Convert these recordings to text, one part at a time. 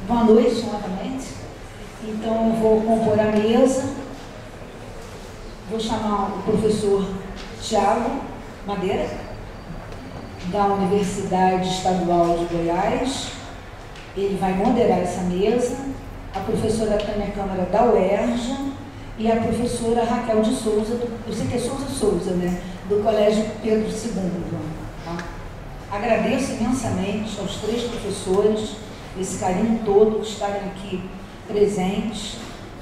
Boa noite, novamente. Então, eu vou compor a mesa. Vou chamar o professor Tiago Madeira, da Universidade Estadual de Goiás. Ele vai moderar essa mesa. A professora Tânia Câmara, da UERJ, e a professora Raquel de Souza, eu sei que é Souza, né? Do Colégio Pedro II. Tá? Agradeço imensamente aos 3 professores, esse carinho todo, de estarem aqui presentes.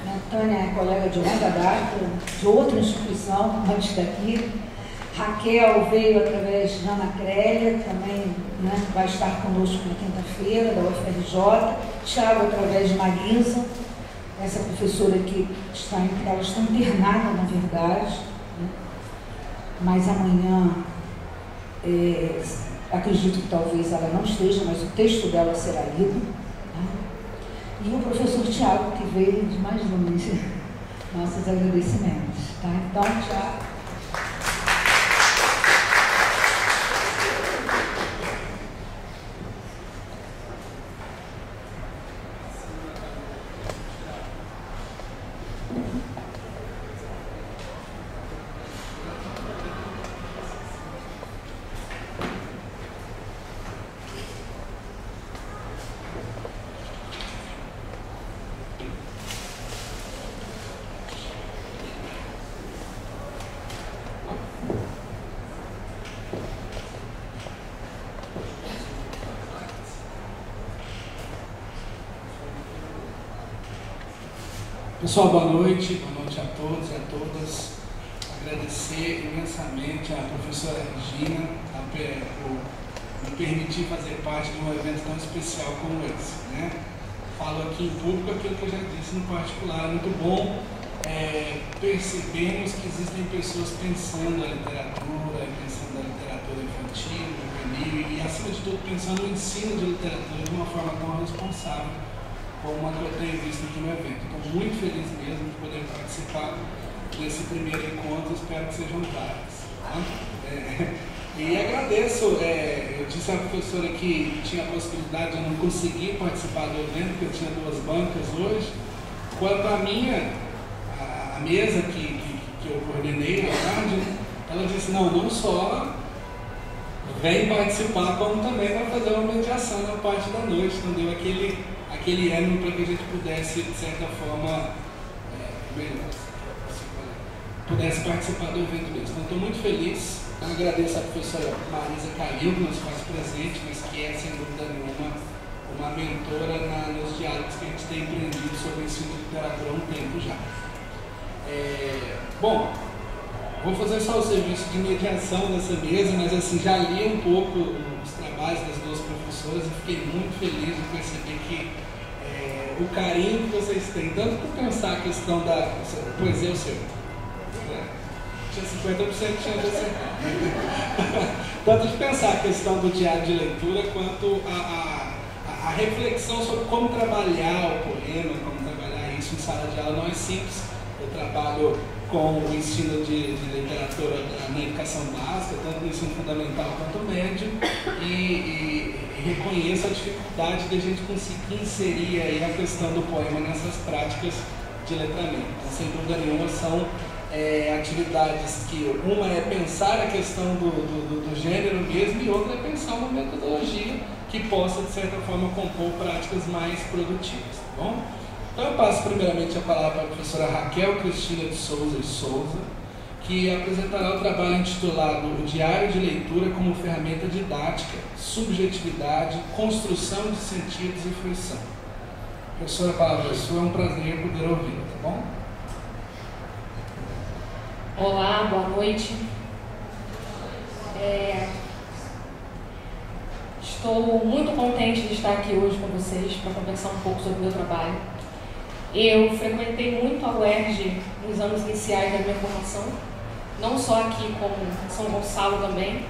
A Tânia é colega de longa data, de outra instituição, antes daqui. Raquel veio através de Ana Crélia, também, né, vai estar conosco na quinta-feira, da UFRJ. Tiago, através de Marisa, essa professora que ela está internada, na verdade, né? Mas amanhã, acredito que talvez ela não esteja, mas o texto dela será lido. Né? E o professor Tiago, que veio de mais longe. Nossos agradecimentos. Tá? Então, Tiago. Pessoal, boa noite a todos e a todas. Agradecer imensamente à professora Regina por me permitir fazer parte de um evento tão especial como esse. Né? Falo aqui em público aquilo que eu já disse no particular. É muito bom percebermos que existem pessoas pensando a literatura, pensando a literatura infantil, juvenil e, acima de tudo, pensando no ensino de literatura de uma forma tão responsável como a que eu tenho visto aqui no evento. Estou muito feliz mesmo de poder participar desse primeiro encontro, espero que sejam vários. Tá? E agradeço, eu disse à professora que tinha a possibilidade de eu não conseguir participar do evento, porque eu tinha 2 bancas hoje. Quanto à minha, a mesa que eu coordenei à tarde, ela disse, não só vem participar, como também vai fazer uma mediação na parte da noite, então deu aquele ânimo para que a gente pudesse, de certa forma, pudesse participar do evento mesmo. Então, estou muito feliz. Eu agradeço a professora Marisa Calil, que nos faz presente, mas que é, sem dúvida nenhuma, uma mentora nos diálogos que a gente tem empreendido sobre o ensino de literatura há um tempo já. Bom, vou fazer só o serviço de mediação dessa mesa, mas assim, já li um pouco os trabalhos das 2 professoras e fiquei muito feliz de perceber que o carinho que vocês têm, tanto por pensar a questão da poesia o seu, tinha 50%, tinha você. Tanto de pensar a questão do diário de leitura, quanto a reflexão sobre como trabalhar o poema, como trabalhar isso em sala de aula não é simples. Eu trabalho com o ensino de literatura na educação básica, tanto no ensino fundamental quanto médio, e reconheço a dificuldade de a gente conseguir inserir aí a questão do poema nessas práticas de letramento. Então, sem dúvida nenhuma, são atividades que uma é pensar a questão do gênero mesmo, e outra é pensar uma metodologia que possa, de certa forma, compor práticas mais produtivas. Tá bom? Então, eu passo primeiramente a palavra para a professora Raquel Cristina de Souza e Souza, que apresentará o trabalho intitulado O Diário de Leitura como Ferramenta Didática, Subjetividade, Construção de Sentidos e Fruição. Professora, a palavra é sua, é um prazer poder ouvir, tá bom? Olá, boa noite. Estou muito contente de estar aqui hoje com vocês para conversar um pouco sobre o meu trabalho. Eu frequentei muito a UERJ nos anos iniciais da minha formação, não só aqui como em São Gonçalo também,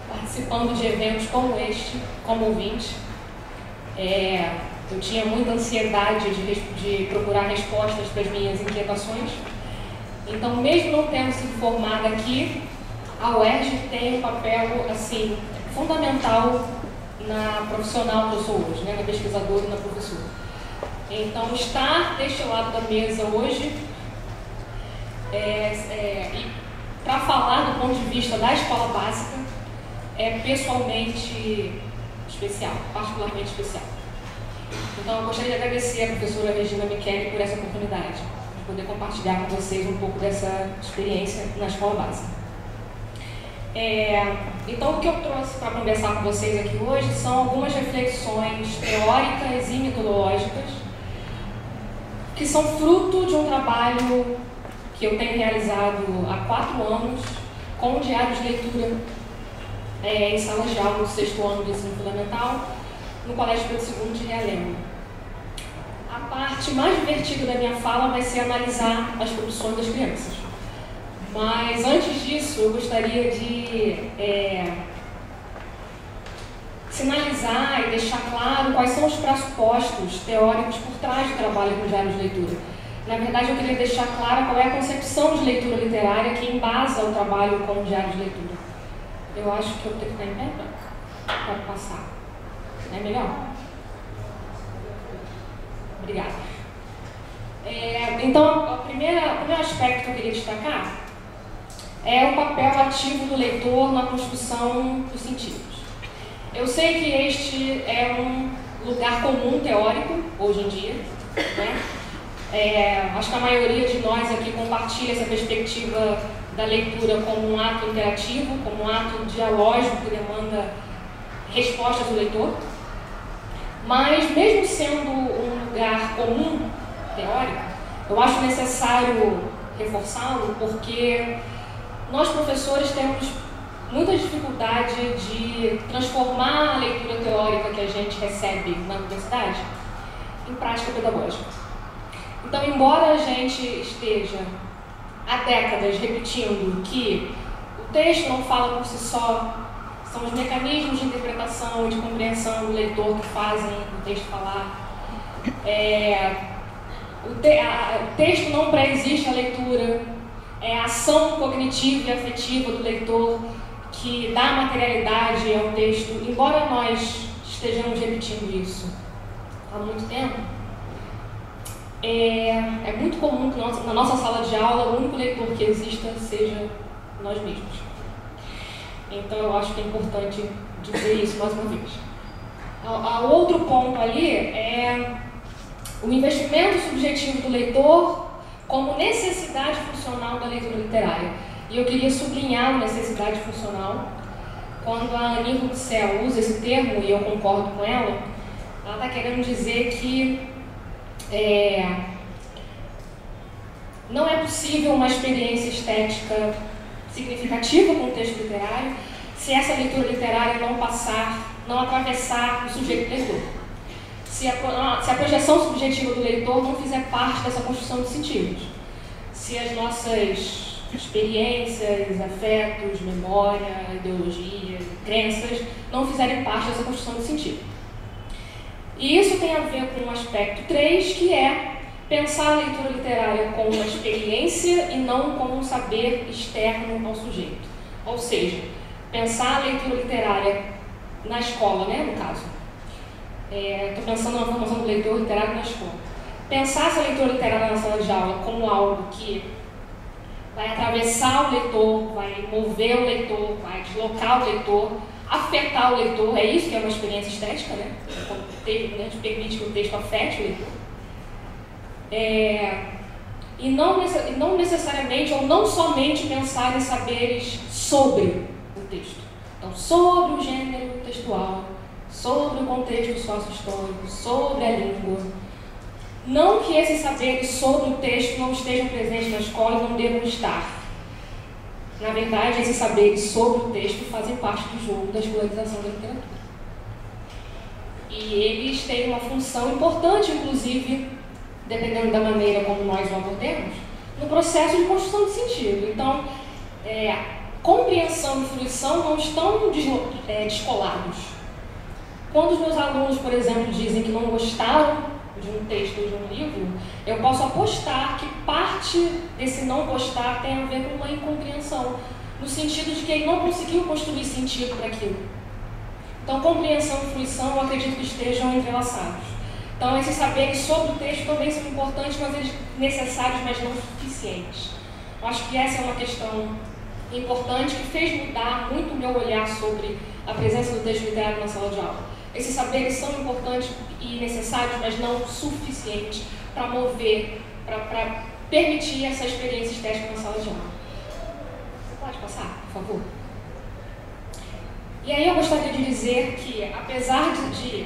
participando de eventos como este, como ouvinte. Eu tinha muita ansiedade de procurar respostas para as minhas inquietações. Então, mesmo não tendo sido formada aqui, a UERJ tem um papel fundamental na profissional que eu sou hoje, né, na pesquisadora e na professora. Então, estar deste lado da mesa hoje, para falar do ponto de vista da escola básica, é pessoalmente especial, particularmente especial. Então, eu gostaria de agradecer a professora Regina Micheli por essa oportunidade, de poder compartilhar com vocês um pouco dessa experiência na escola básica. Então, o que eu trouxe para conversar com vocês aqui hoje são algumas reflexões teóricas e metodológicas que são fruto de um trabalho que eu tenho realizado há 4 anos com diários de leitura em sala de aula no 6º ano do ensino fundamental, no Colégio Pedro II de Realengo. A parte mais divertida da minha fala vai ser analisar as produções das crianças. Mas antes disso, eu gostaria de sinalizar e deixar claro quais são os pressupostos teóricos por trás do trabalho com diários de leitura. Na verdade, eu queria deixar clara qual é a concepção de leitura literária que embasa o trabalho com diários de leitura. Eu acho que eu tenho que ficar em pé para passar. É melhor? Obrigada. Então, o primeiro aspecto que eu queria destacar é o papel ativo do leitor na construção dos sentidos. Eu sei que este é um lugar comum teórico, hoje em dia, né? Acho que a maioria de nós aqui compartilha essa perspectiva da leitura como um ato interativo, como um ato dialógico que demanda respostas do leitor. Mas, mesmo sendo um lugar comum teórico, eu acho necessário reforçá-lo porque nós, professores, temos muita dificuldade de transformar a leitura teórica que a gente recebe na universidade em prática pedagógica. Então, embora a gente esteja há décadas repetindo que o texto não fala por si só, são os mecanismos de interpretação e de compreensão do leitor que fazem o texto falar, o texto não pré-existe a leitura, é a ação cognitiva e afetiva do leitor que dá materialidade ao texto. Embora nós estejamos repetindo isso há muito tempo, é muito comum que na nossa sala de aula o único leitor que exista seja nós mesmos. Então eu acho que é importante dizer isso mais uma vez. O outro ponto ali é o investimento subjetivo do leitor como necessidade funcional da leitura literária. E eu queria sublinhar a necessidade funcional. Quando a Annie Roussel usa esse termo, e eu concordo com ela está querendo dizer que não é possível uma experiência estética significativa com o texto literário se essa leitura literária não atravessar o sujeito leitor. Se a projeção subjetiva do leitor não fizer parte dessa construção de sentidos. Se as nossas experiências, afetos, memória, ideologia, crenças não fizerem parte dessa construção de sentido. E isso tem a ver com o aspecto 3, que é pensar a leitura literária como uma experiência e não como um saber externo ao sujeito. Ou seja, pensar a leitura literária na escola, né, no caso. Estou pensando na formação do leitor literário na escola. Pensar essa leitura literária na sala de aula como algo que vai atravessar o leitor, vai mover o leitor, vai deslocar o leitor, afetar o leitor, é isso que é uma experiência estética, né? Quando a gente permite que o texto afete o leitor. E não necessariamente, ou não somente pensar em saberes sobre o texto. Então, sobre o gênero textual, sobre o contexto sócio-histórico, sobre a língua. Não que esses saberes sobre o texto não estejam presentes na escola e não devam estar. Na verdade, esses saberes sobre o texto fazem parte do jogo da escolarização da literatura. E eles têm uma função importante, inclusive, dependendo da maneira como nós o abordemos, no processo de construção de sentido. Então, compreensão e fruição não estão descolados. Quando os meus alunos, por exemplo, dizem que não gostaram de um texto ou de um livro, eu posso apostar que parte desse não gostar tem a ver com uma incompreensão, no sentido de que ele não conseguiu construir sentido para aquilo. Então, compreensão e fruição, eu acredito que estejam entrelaçados. Então, esses saberes sobre o texto também são importantes, mas eles necessários, mas não suficientes. Eu acho que essa é uma questão importante que fez mudar muito o meu olhar sobre a presença do texto literário na sala de aula. Esses saberes são importantes e necessários, mas não suficientes para mover, para permitir essa experiência estética na sala de aula. Você pode passar, por favor? E aí eu gostaria de dizer que, apesar de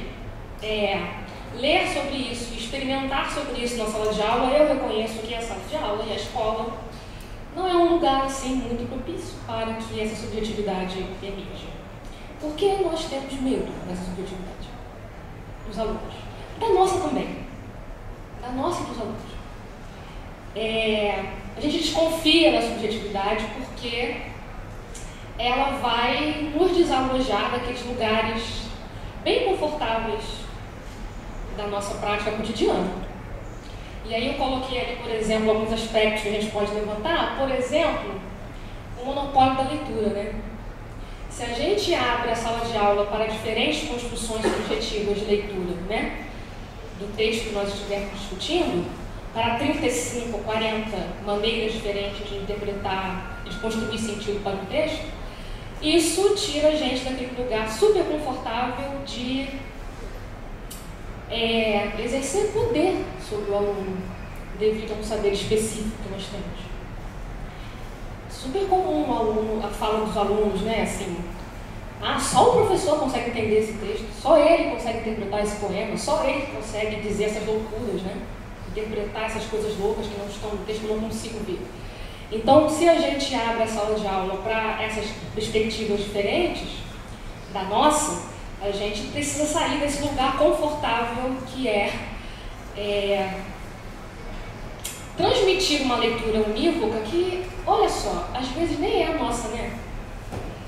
ler sobre isso, experimentar sobre isso na sala de aula, eu reconheço que a sala de aula e a escola não é um lugar assim muito propício para que essa subjetividade emerja. Por que nós temos medo dessa subjetividade? Os alunos. Da nossa também. Da nossa e dos alunos. A gente desconfia da subjetividade porque ela vai nos desalojar daqueles lugares bem confortáveis da nossa prática cotidiana. E aí eu coloquei ali, por exemplo, alguns aspectos que a gente pode levantar. Por exemplo, o monopólio da leitura, né? Se a gente abre a sala de aula para diferentes construções subjetivas de leitura, né, do texto que nós estivermos discutindo, para 35, 40 maneiras diferentes de interpretar, de construir sentido para o texto, isso tira a gente daquele lugar super confortável de exercer poder sobre o aluno, devido a um saber específico que nós temos. Super comum a fala dos alunos, né? Assim, só o professor consegue entender esse texto, só ele consegue interpretar esse poema, só ele consegue dizer essas loucuras, né? Interpretar essas coisas loucas que não estão no texto, eu não consigo ver. Então, se a gente abre a sala de aula para essas perspectivas diferentes da nossa, a gente precisa sair desse lugar confortável que transmitir uma leitura unívoca que, olha só, às vezes nem é a nossa, né?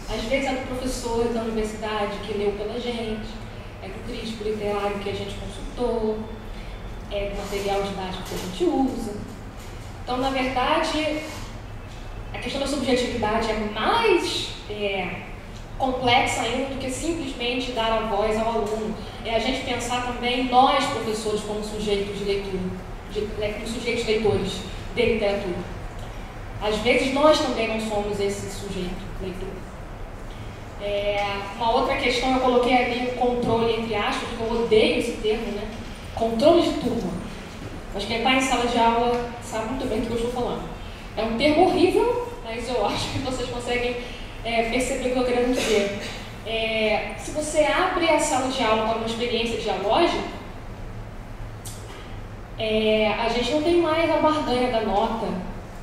Às vezes é do professor da universidade que leu pela gente, é do crítico literário que a gente consultou, é do material didático que a gente usa. Então, na verdade, a questão da subjetividade é mais complexa ainda do que simplesmente dar a voz ao aluno. É a gente pensar também nós, professores, como sujeitos de leitura, como sujeitos leitores de literatura. Às vezes nós também não somos esse sujeito leitor. Uma outra questão, eu coloquei ali o controle, entre aspas, porque eu odeio esse termo, né? Controle de turma. Mas quem está em sala de aula sabe muito bem do que eu estou falando. É um termo horrível, mas eu acho que vocês conseguem perceber o que eu quero dizer. Se você abre a sala de aula para uma experiência dialógica, a gente não tem mais a barganha da nota,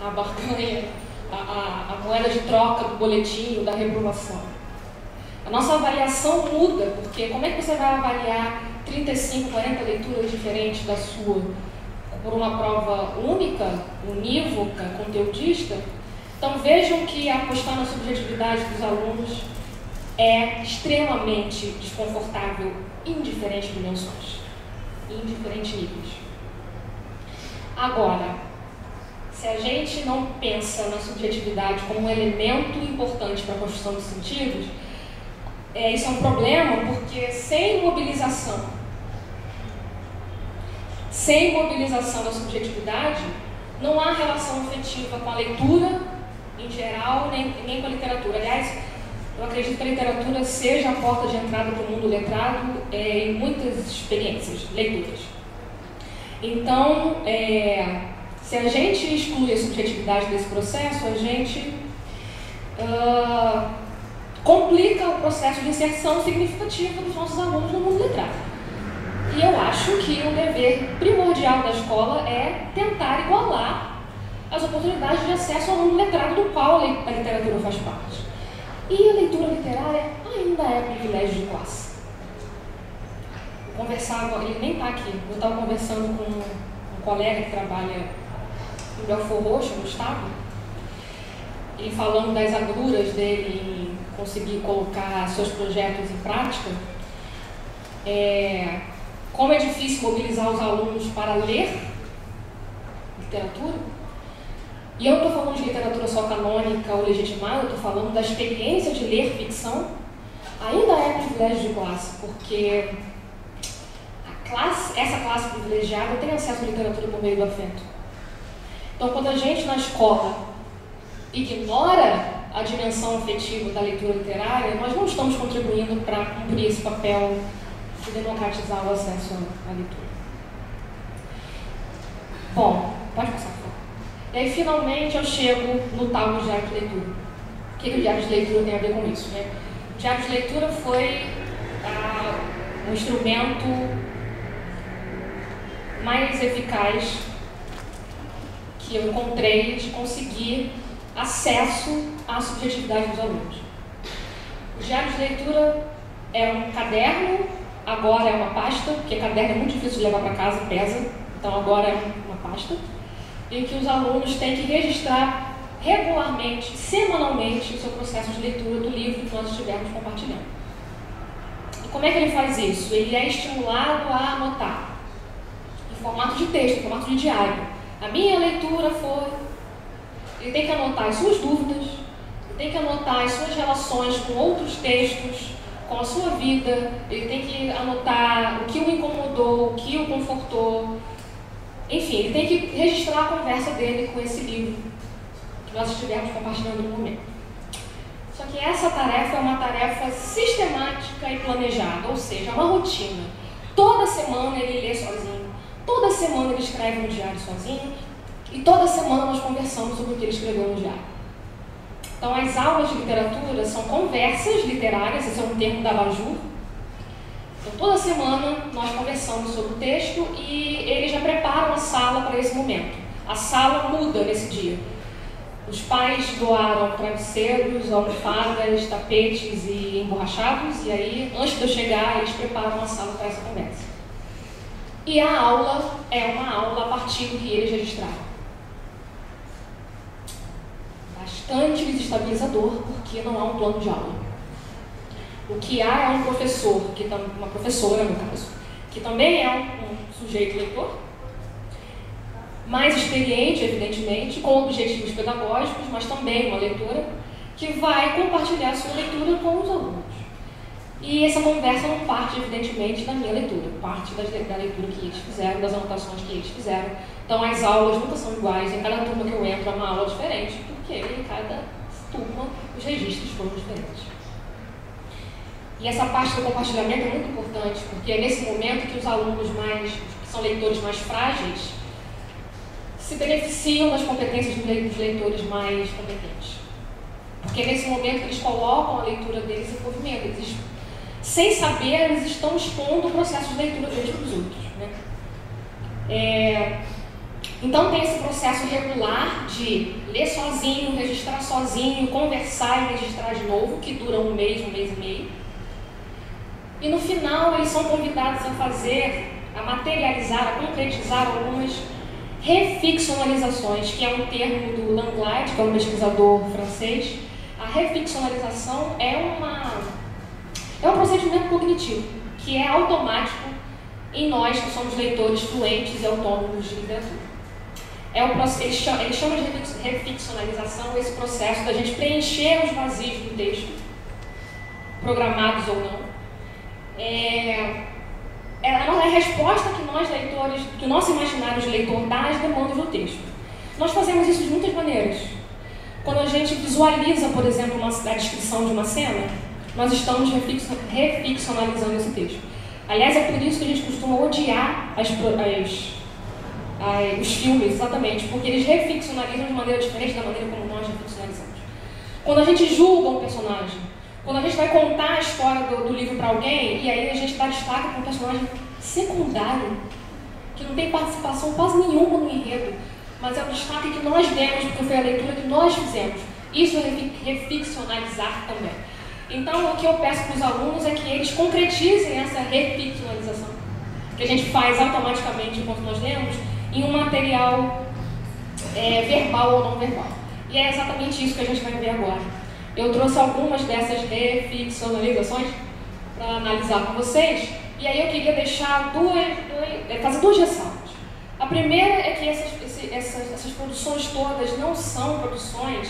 a barganha, a moeda de troca do boletim, da reprovação. A nossa avaliação muda, porque como é que você vai avaliar 35, 40 leituras diferentes da sua por uma prova única, unívoca, conteudista? Então vejam que apostar na subjetividade dos alunos é extremamente desconfortável em diferentes dimensões, em diferentes níveis. Agora, se a gente não pensa na subjetividade como um elemento importante para a construção de sentidos, isso é um problema, porque sem mobilização da subjetividade, não há relação afetiva com a leitura em geral, nem com a literatura. Aliás, eu acredito que a literatura seja a porta de entrada para o mundo letrado em muitas experiências, leituras. Então, se a gente exclui a subjetividade desse processo, a gente complica o processo de inserção significativa dos nossos alunos no mundo letrado. E eu acho que o dever primordial da escola é tentar igualar as oportunidades de acesso ao mundo letrado do qual a literatura faz parte. E a leitura literária ainda é privilégio de classe. Eu conversava, ele nem está aqui, eu estava conversando com um colega que trabalha em Belfort Roxo, no estado, ele falando das agruras dele em conseguir colocar seus projetos em prática, como é difícil mobilizar os alunos para ler literatura. E eu não estou falando de literatura só canônica ou legitimada, eu estou falando da experiência de ler ficção. Ainda é privilégio de classe, porque a essa classe privilegiada tem acesso à literatura por meio do afeto. Então, quando a gente na escola ignora a dimensão afetiva da leitura literária, nós não estamos contribuindo para cumprir esse papel de democratizar o acesso à leitura. Bom, pode passar, por favor. E aí, finalmente, eu chego no tal do diário de leitura. O que o diário de leitura tem a ver com isso, né? O diário de leitura foi um instrumento mais eficaz que eu encontrei de conseguir acesso à subjetividade dos alunos. O diário de leitura é um caderno, agora é uma pasta, porque caderno é muito difícil de levar para casa, pesa, então agora é uma pasta, em que os alunos têm que registrar regularmente, semanalmente, o seu processo de leitura do livro que nós estivermos compartilhando. E como é que ele faz isso? Ele é estimulado a anotar, em formato de texto, em formato de diário. A minha leitura foi... Ele tem que anotar as suas dúvidas, ele tem que anotar as suas relações com outros textos, com a sua vida, ele tem que anotar o que o incomodou, o que o confortou. Enfim, ele tem que registrar a conversa dele com esse livro que nós estivermos compartilhando no momento. Só que essa tarefa é uma tarefa sistemática e planejada, ou seja, é uma rotina. Toda semana ele lê sozinho, toda semana ele escreve no diário sozinho, e toda semana nós conversamos sobre o que ele escreveu no diário. Então, as aulas de literatura são conversas literárias, esse é um termo da Bajur. Então, toda semana nós conversamos sobre o texto e eles já preparam a sala para esse momento. A sala muda nesse dia. Os pais doaram travesseiros, almofadas, tapetes e emborrachados, e aí, antes de eu chegar, eles preparam a sala para essa conversa. E a aula é uma aula a partir do que eles registraram. Bastante desestabilizador, porque não há um plano de aula. O que há é um professor, uma professora no caso, que também é um sujeito leitor, mais experiente, evidentemente, com objetivos pedagógicos, mas também uma leitora, que vai compartilhar a sua leitura com os alunos. E essa conversa não parte, evidentemente, da minha leitura, parte da leitura que eles fizeram, das anotações que eles fizeram. Então, as aulas nunca são iguais, em cada turma que eu entro é uma aula diferente, porque em cada turma os registros foram diferentes. E essa parte do compartilhamento é muito importante, porque é nesse momento que os alunos que são leitores mais frágeis, se beneficiam das competências dos leitores mais competentes. Porque é nesse momento que eles colocam a leitura deles em movimento. Eles, sem saber, eles estão expondo o processo de leitura deles para os outros, né? Então tem esse processo regular de ler sozinho, registrar sozinho, conversar e registrar de novo, que dura um mês e meio. E no final eles são convidados a materializar, a concretizar algumas reficcionalizações, que é um termo do Langlade, que é um pesquisador francês. A reficcionalização é um procedimento cognitivo, que é automático em nós que somos leitores fluentes e autônomos de literatura. Ele chama de reficcionalização esse processo da gente preencher os vazios do texto, programados ou não. É a resposta que nós leitores, que o nosso imaginário de leitor dá às demandas do texto. Nós fazemos isso de muitas maneiras. Quando a gente visualiza, por exemplo, a descrição de uma cena, nós estamos reficcionalizando esse texto. Aliás, é por isso que a gente costuma odiar os filmes, exatamente, porque eles reficcionalizam de maneira diferente da maneira como nós reficcionalizamos. Quando a gente julga um personagem, quando a gente vai contar a história do livro para alguém, e aí a gente dá destaque para um personagem secundário, que não tem participação quase nenhuma no enredo, mas é o destaque que nós demos, porque foi a leitura que nós fizemos. Isso é reficcionalizar também. Então, o que eu peço para os alunos é que eles concretizem essa reficcionalização, que a gente faz automaticamente enquanto nós lemos, em um material verbal ou não verbal. E é exatamente isso que a gente vai ver agora. Eu trouxe algumas dessas reficcionalizações para analisar com vocês, e aí eu queria deixar fazer duas ressalvas. A primeira é que essas produções todas não são produções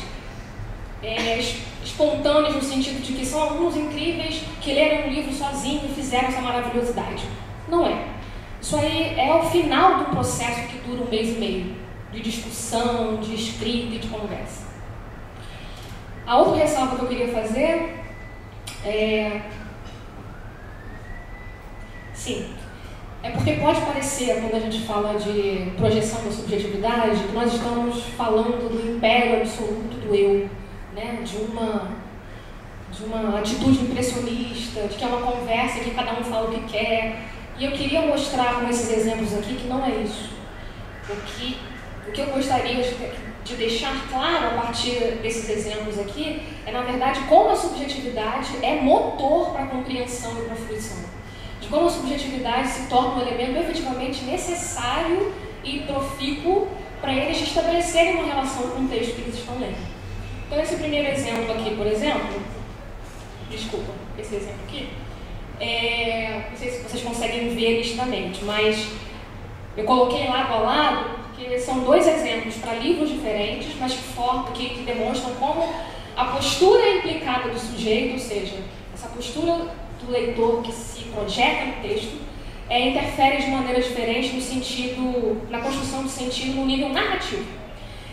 espontâneas no sentido de que são alunos incríveis que leram um livro sozinhos e fizeram essa maravilhosidade. Não é. Isso aí é o final do processo que dura 1 mês e meio, de discussão, de escrita e de conversa. A outra ressalva que eu queria fazer é porque pode parecer, quando a gente fala de projeção da subjetividade, que nós estamos falando do império absoluto do eu, né? de uma atitude impressionista, de que é uma conversa que cada um fala o que quer. E eu queria mostrar com esses exemplos aqui que não é isso. O que eu gostaria de deixar claro a partir desses exemplos aqui é, na verdade, como a subjetividade é motor para a compreensão e para a fruição. De como a subjetividade se torna um elemento efetivamente necessário e profícuo para eles estabelecerem uma relação com o texto que eles estão lendo. Então, esse primeiro exemplo aqui, por exemplo, esse exemplo aqui, não sei se vocês conseguem ver nitidamente, mas eu coloquei lado a lado porque são 2 exemplos para livros diferentes, mas que demonstram como a postura implicada do sujeito, ou seja, essa postura do leitor que se projeta no texto, interfere de maneira diferente na construção do sentido no nível narrativo.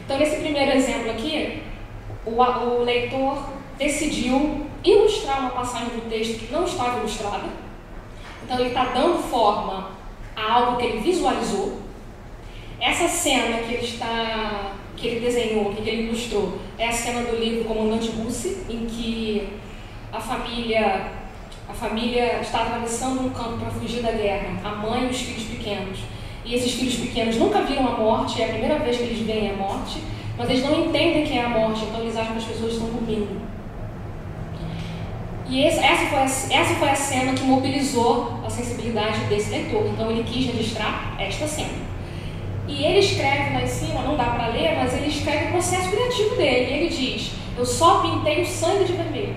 Então, nesse primeiro exemplo aqui, o leitor decidiu ilustrar uma passagem do texto que não estava ilustrada. Então, ele está dando forma a algo que ele visualizou. Essa cena que ele desenhou, que ele ilustrou, é a cena do livro Comandante Russi, em que a família está atravessando um campo para fugir da guerra, a mãe e os filhos pequenos. E esses filhos pequenos nunca viram a morte, é a primeira vez que eles veem a morte, mas eles não entendem que é a morte, então eles acham que as pessoas estão dormindo. E essa foi a cena que mobilizou a sensibilidade desse leitor, então ele quis registrar esta cena. E ele escreve lá em cima, não dá para ler, mas ele escreve o processo criativo dele, e ele diz: eu só pintei o sangue de vermelho,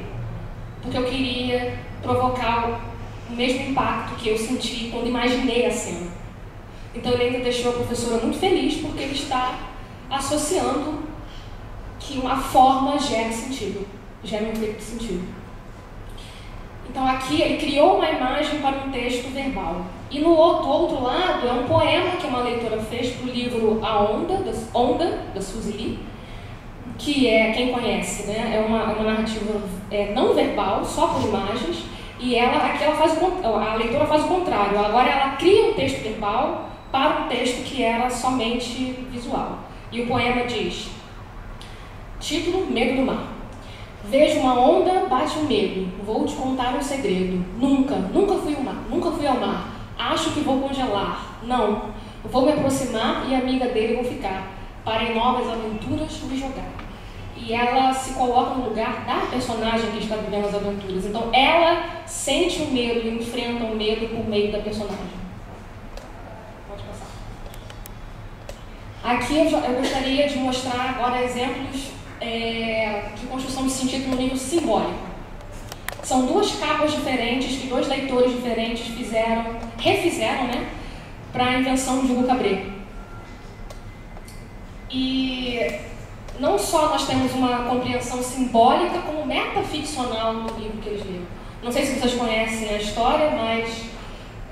porque eu queria provocar o mesmo impacto que eu senti quando imaginei a cena. Então ele ainda deixou a professora muito feliz, porque ele está associando que uma forma gera sentido, gera um efeito de sentido. Então aqui ele criou uma imagem para um texto verbal. E do outro lado é um poema que uma leitora fez para o livro A Onda, da Suzy Lee, que é, quem conhece, né, é uma narrativa não verbal, só por imagens, e aqui a leitora faz o contrário. Agora ela cria um texto verbal para um texto que era somente visual. E o poema diz, título, Medo do Mar. Vejo uma onda, bate um medo, vou te contar um segredo. Nunca fui ao mar. Acho que vou congelar. Não, vou me aproximar e amiga dele vou ficar, para em novas aventuras me jogar. E ela se coloca no lugar da personagem que está vivendo as aventuras. Então ela sente o medo e enfrenta o medo por meio da personagem. Pode passar. Aqui eu gostaria de mostrar agora exemplos de construção de sentido no nível simbólico. São 2 capas diferentes que 2 leitores diferentes refizeram, né, para a invenção de Hugo Cabret. E não só nós temos uma compreensão simbólica, como metaficcional no livro que eles leram. Não sei se vocês conhecem a história, mas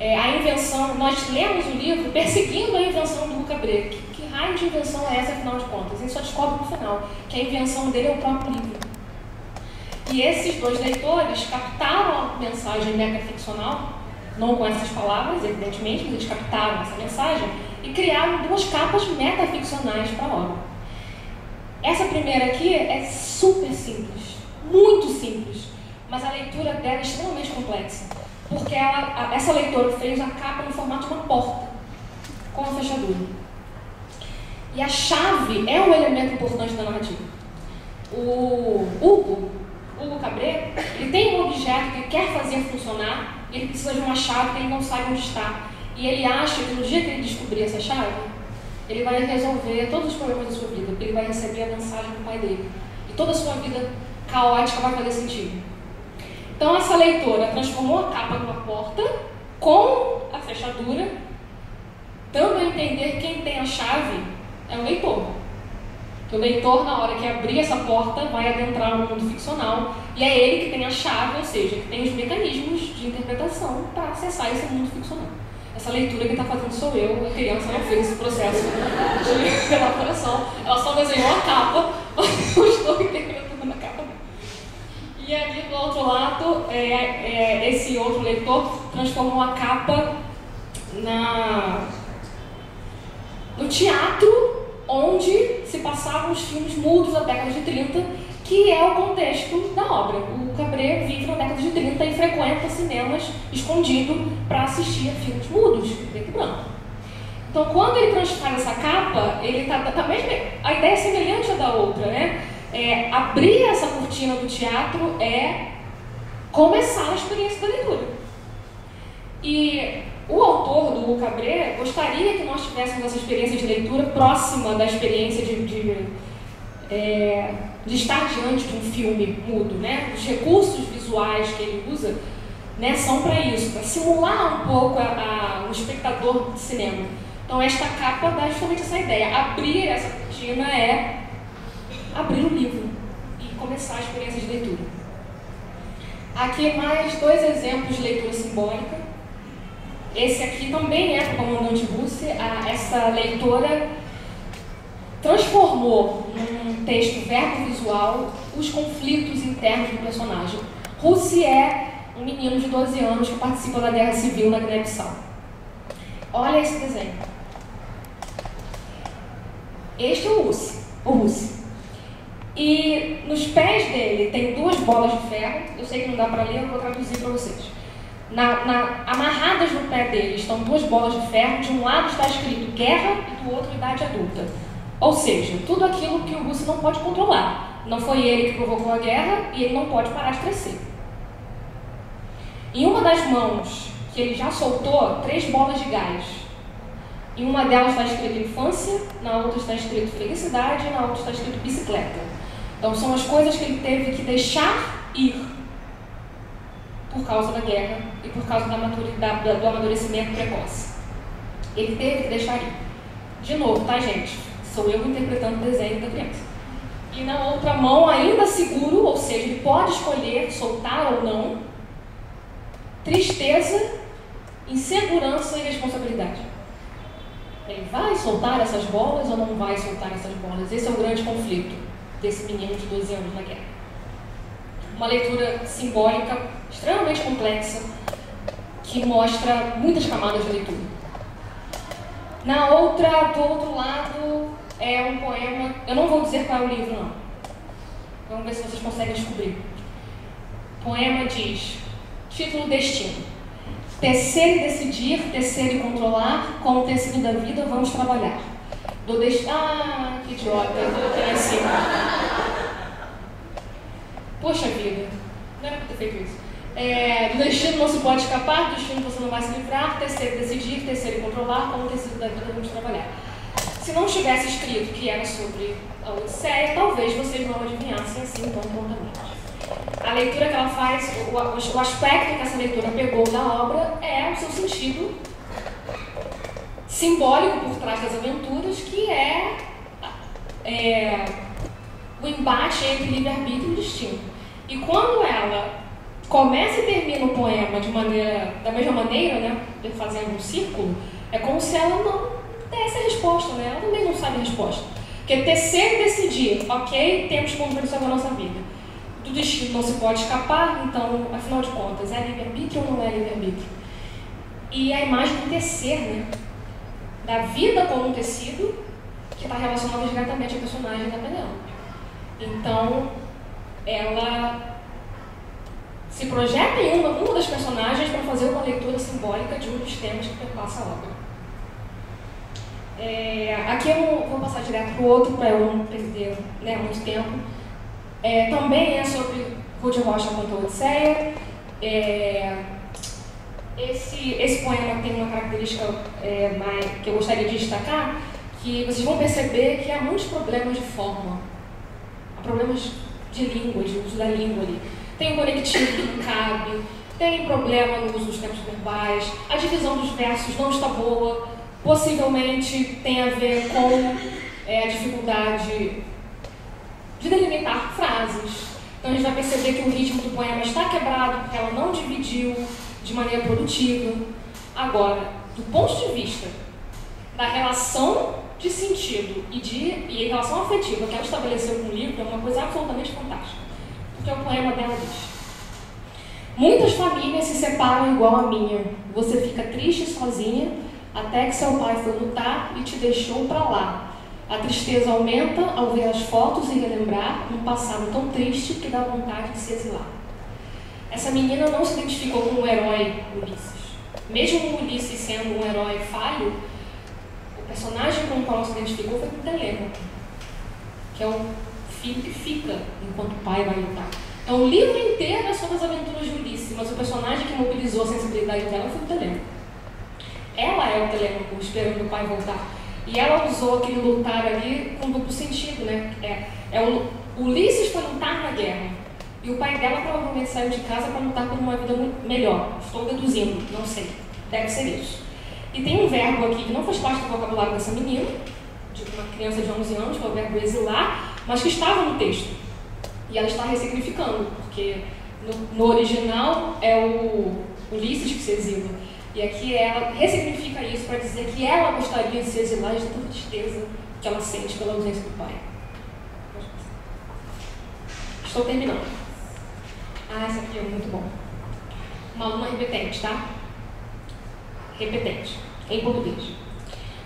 a invenção, nós lemos o livro perseguindo a invenção do Hugo Cabret. Que raio de invenção é essa, afinal de contas? A gente só descobre no final que a invenção dele é o próprio livro. E esses 2 leitores captaram a mensagem metaficcional, não com essas palavras, evidentemente, mas eles captaram essa mensagem e criaram 2 capas metaficcionais para a obra. Essa primeira aqui é super simples, muito simples, mas a leitura dela é extremamente complexa, porque essa leitora fez a capa no formato de uma porta, com a fechadura. E a chave é um elemento importante da narrativa. O Hugo Cabret, ele tem um objeto que ele quer fazer funcionar, e ele precisa de uma chave que ele não sabe onde está. E ele acha que no dia que ele descobrir essa chave, ele vai resolver todos os problemas da sua vida, porque ele vai receber a mensagem do pai dele. E toda a sua vida caótica vai fazer sentido. Então essa leitora transformou a capa numa porta com a fechadura, dando a entender que quem tem a chave é o leitor. Que o leitor, na hora que abrir essa porta, vai adentrar no mundo ficcional, e é ele que tem a chave, ou seja, que tem os mecanismos de interpretação para acessar esse mundo ficcional. Essa leitura que está fazendo sou eu, a criança não fez esse processo de elaboração, ela só desenhou a capa, mas eu estou interpretando a capa. E ali do outro lado, esse outro leitor transformou a capa no teatro onde se passavam os filmes mudos da década de 30, que é o contexto da obra. O Cabret vive na década de 30 e frequenta cinemas escondido para assistir a filmes mudos, preto e branco. Então, quando ele transfaz essa capa, ele a ideia é semelhante à da outra, né? Abrir essa cortina do teatro é começar a experiência da leitura. E o autor do Cabret gostaria que nós tivéssemos essa experiência de leitura próxima da experiência de estar diante de um filme mudo, né? Os recursos visuais que ele usa, né, são para isso, para simular um pouco o espectador de cinema. Então, esta capa dá justamente essa ideia. Abrir essa cortina é abrir o livro e começar a experiência de leitura. Aqui mais 2 exemplos de leitura simbólica. Esse aqui também é para o comandante Russi. Essa leitora transformou num texto verbo-visual os conflitos internos do personagem. Russi é um menino de 12 anos que participa da Guerra Civil na Guiné-Bissau. Olha esse desenho. Este é o Russi. E nos pés dele tem 2 bolas de ferro. Eu sei que não dá para ler, eu vou traduzir para vocês. Amarradas no pé dele estão 2 bolas de ferro. De um lado está escrito guerra e do outro idade adulta. Ou seja, tudo aquilo que o Russi não pode controlar. Não foi ele que provocou a guerra e ele não pode parar de crescer. Em uma das mãos que ele já soltou, 3 bolas de gás. Em uma delas está escrito infância, na outra está escrito felicidade e na outra está escrito bicicleta. Então são as coisas que ele teve que deixar ir por causa da guerra e por causa do amadurecimento precoce. Ele teve que deixar ir. De novo, tá, gente? Sou eu interpretando o desenho da criança. E na outra mão, ainda seguro, ou seja, ele pode escolher soltar ou não, tristeza, insegurança e responsabilidade. Ele vai soltar essas bolas ou não vai soltar essas bolas? Esse é o grande conflito desse menino de 12 anos na guerra. Uma leitura simbólica extremamente complexa que mostra muitas camadas de leitura. Do outro lado, é um poema. Eu não vou dizer qual é o livro, não. Vamos ver se vocês conseguem descobrir. O poema diz: título Destino. Tecer e decidir, tecer e controlar, com o tecido da vida vamos trabalhar. Do destino. Ah, que idiota, eu coloquei em cima. Poxa vida, não era pra ter feito isso. Do destino não se pode escapar, do destino você não vai se livrar, tecer e decidir, tecer e controlar, com o tecido da vida vamos trabalhar. Se não tivesse escrito que era sobre a Odisseia, talvez vocês não adivinhassem assim tão prontamente. A leitura que ela faz, o aspecto que essa leitura pegou da obra é o seu sentido simbólico por trás das aventuras, que é o embate entre livre-arbítrio e destino. E quando ela começa e termina o poema da mesma maneira, né, fazendo um círculo, é como se ela não desse a resposta, né? Ela também não sabe a resposta. Porque tecer e decidir, ok, temos controle sobre a nossa vida. Do destino não se pode escapar, então, afinal de contas, é livre-arbítrio ou não é livre-arbítrio? E a imagem do tecer, né? Da vida como um tecido, que está relacionada diretamente à personagem da Penélope. Então, ela se projeta em uma das personagens para fazer uma leitura simbólica de um dos temas que perpassa a obra. Aqui eu vou passar direto para o outro, para eu não perder, né, muito tempo. Também é sobre Ruth Rocha contra a Odisseia. Esse poema tem uma característica que eu gostaria de destacar, que vocês vão perceber que há muitos problemas de forma, há problemas de língua, de uso da língua ali. Tem um conectivo que não cabe, tem problema no uso dos tempos verbais, a divisão dos versos não está boa, possivelmente tem a ver com a dificuldade de delimitar frases. Então a gente vai perceber que o ritmo do poema está quebrado porque ela não dividiu de maneira produtiva. Agora, do ponto de vista da relação de sentido e relação afetiva que ela estabeleceu com o livro, é uma coisa absolutamente fantástica. Porque o poema dela diz: muitas famílias se separam igual a minha. Você fica triste sozinha até que seu pai foi lutar e te deixou para lá. A tristeza aumenta ao ver as fotos e relembrar um passado tão triste que dá vontade de se exilar. Essa menina não se identificou com o herói Ulisses. Mesmo Ulisses sendo um herói falho, o personagem com o qual ela se identificou foi com Telêmaco, que é o filho que fica enquanto o pai vai lutar. Então o livro inteiro é sobre as aventuras de Ulisses, mas o personagem que mobilizou a sensibilidade dela foi o Telêmaco. Ela é o Telêmaco esperando o pai voltar. E ela usou aquele lutar ali com duplo sentido, né? Ulisses foi lutar na guerra. E o pai dela provavelmente saiu de casa para lutar por uma vida muito melhor. Estou deduzindo, não sei. Deve ser isso. E tem um verbo aqui que não faz parte do vocabulário dessa menina, de uma criança de 11 anos, que é o verbo exilar, mas que estava no texto. E ela está ressignificando, porque no original é o Ulisses que se exila. E aqui ela ressignifica isso para dizer que ela gostaria de se exilar de tanta tristeza que ela sente pela ausência do pai. Estou terminando. Essa aqui é muito bom. Uma aluna repetente, tá? Repetente, em português.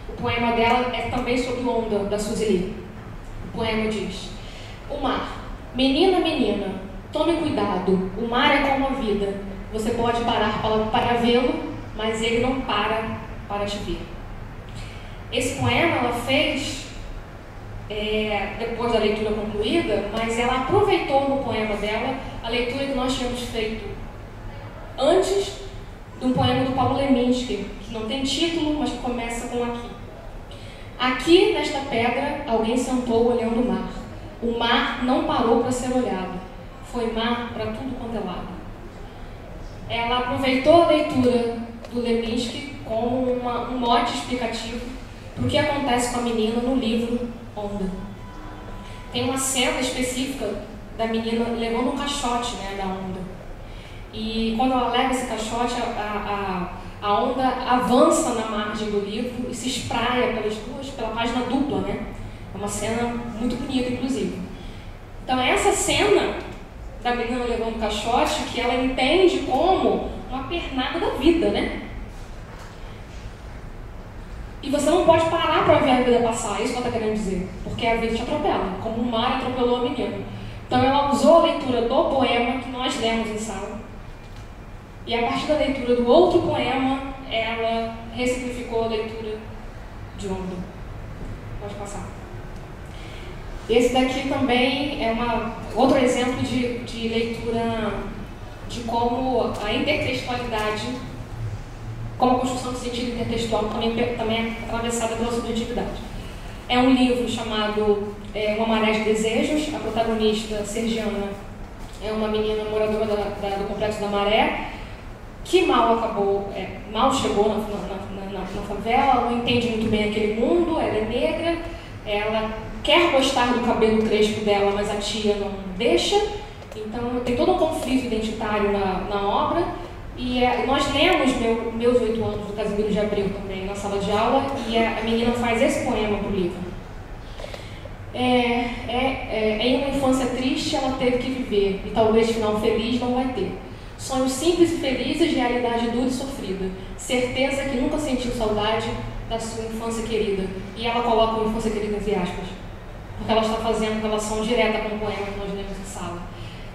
O poema dela é também sobre onda, da Suzy Lee. O poema diz: o mar. Menina, menina, tome cuidado. O mar é como a vida. Você pode parar para vê-lo, mas ele não para te ver. Esse poema ela fez depois da leitura concluída, mas ela aproveitou no poema dela a leitura que nós tínhamos feito antes de um poema do Paulo Leminski, que não tem título, mas que começa com aqui. Aqui, nesta pedra, alguém sentou olhando o mar. O mar não parou para ser olhado. Foi mar para tudo quanto é lado. Ela aproveitou a leitura do Leminski como um mote explicativo para o que acontece com a menina no livro Onda. Tem uma cena específica da menina levando um caixote, né, da onda. E quando ela leva esse caixote, a onda avança na margem do livro e se espraia pela página dupla, né? É uma cena muito bonita, inclusive. Então essa cena da menina levando o caixote, que ela entende como uma pernada da vida, né? E você não pode parar para ver a vida passar, é isso que ela está querendo dizer, porque a vida te atropela, como o mar atropelou a menina. Então ela usou a leitura do poema que nós lemos em sala, e a partir da leitura do outro poema, ela ressignificou a leitura de Onda. Pode passar. Esse daqui também é outro exemplo de leitura de como a intertextualidade, como a construção de sentido intertextual também é atravessada pela subjetividade. É um livro chamado Uma Maré de Desejos. A protagonista, Sergiana, é uma menina moradora do Complexo da Maré, que mal chegou na favela, não entende muito bem aquele mundo, ela é negra, ela quer gostar do cabelo crespo dela, mas a tia não deixa, então tem todo um conflito identitário na obra, e nós lemos Meus 8 Anos, do Casimiro de Abreu também, na sala de aula, e a menina faz esse poema para o livro. Em uma infância triste, ela teve que viver, e talvez final feliz não vai ter. Sonhos simples e felizes, realidade dura e sofrida. Certeza que nunca sentiu saudade da sua infância querida. E ela coloca o infância querida entre aspas, porque ela está fazendo relação direta com o poema que nós lemos em sala.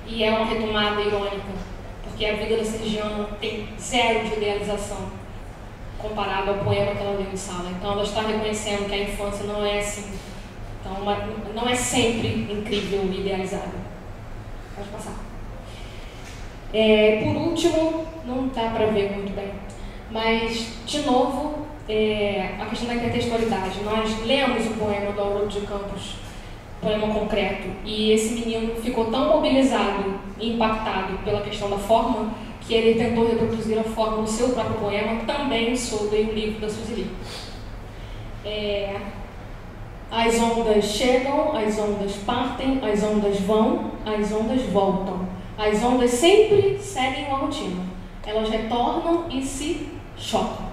E é uma retomada irônica, porque a vida da Sergiana tem zero de idealização comparado ao poema que ela leu em sala. Então ela está reconhecendo que a infância não é assim. Então não é sempre incrível e idealizada. Pode passar. Por último, não dá para ver muito bem, mas, de novo, a questão da intertextualidade. Nós lemos o poema do Haroldo de Campos, poema concreto, e esse menino ficou tão mobilizado e impactado pela questão da forma que ele tentou reproduzir a forma no seu próprio poema, também sobre o livro da Suzy Lee. As ondas chegam, as ondas partem, as ondas vão, as ondas voltam. As ondas sempre seguem uma rotina. Elas retornam e se chocam.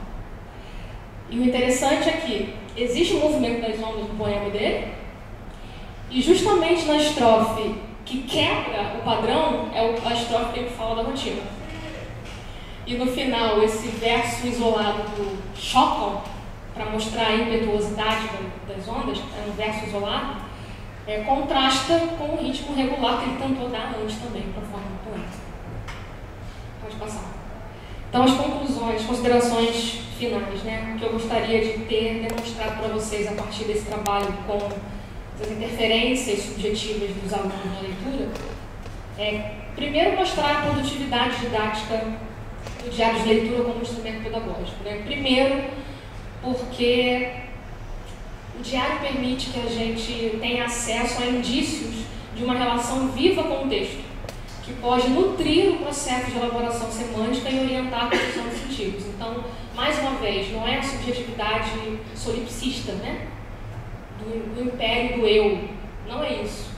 E o interessante é que existe um movimento das ondas no poema dele, e justamente na estrofe que quebra o padrão é a estrofe que ele fala da rotina. E no final, esse verso isolado do chocam, para mostrar a impetuosidade das ondas, é um verso isolado, contrasta com o ritmo regular que ele tentou dar antes também para a forma do poema. Pode passar. Então, as conclusões, considerações finais, né, que eu gostaria de ter demonstrado para vocês a partir desse trabalho com as interferências subjetivas dos alunos na leitura, primeiro, mostrar a produtividade didática do diário de leitura como instrumento pedagógico. Né? Primeiro, porque o diário permite que a gente tenha acesso a indícios de uma relação viva com o texto, que pode nutrir o processo de elaboração semântica e orientar a construção de sentidos. Então, mais uma vez, não é a subjetividade solipsista, né? do império do eu. Não é isso.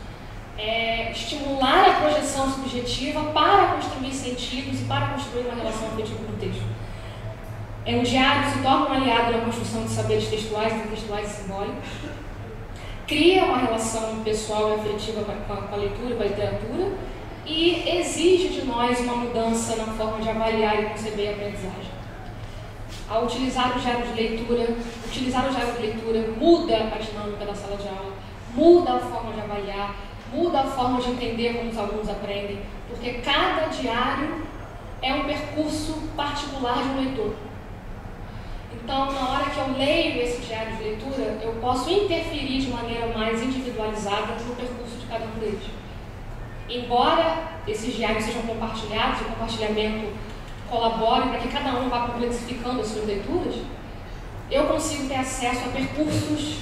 É estimular a projeção subjetiva para construir sentidos e para construir uma relação afetiva com o texto. O diário se torna um aliado na construção de saberes textuais, intertextuais e simbólicos, cria uma relação pessoal e afetiva com a leitura, com a literatura, e exige de nós uma mudança na forma de avaliar e conceber a aprendizagem. Ao utilizar o diário de leitura, muda a dinâmica da sala de aula, muda a forma de avaliar, muda a forma de entender como os alunos aprendem, porque cada diário é um percurso particular de um leitor. Então, na hora que eu leio esse diário de leitura, eu posso interferir de maneira mais individualizada no percurso de cada um deles. Embora esses diários sejam compartilhados, o compartilhamento colabore para que cada um vá complexificando as suas leituras, eu consigo ter acesso a percursos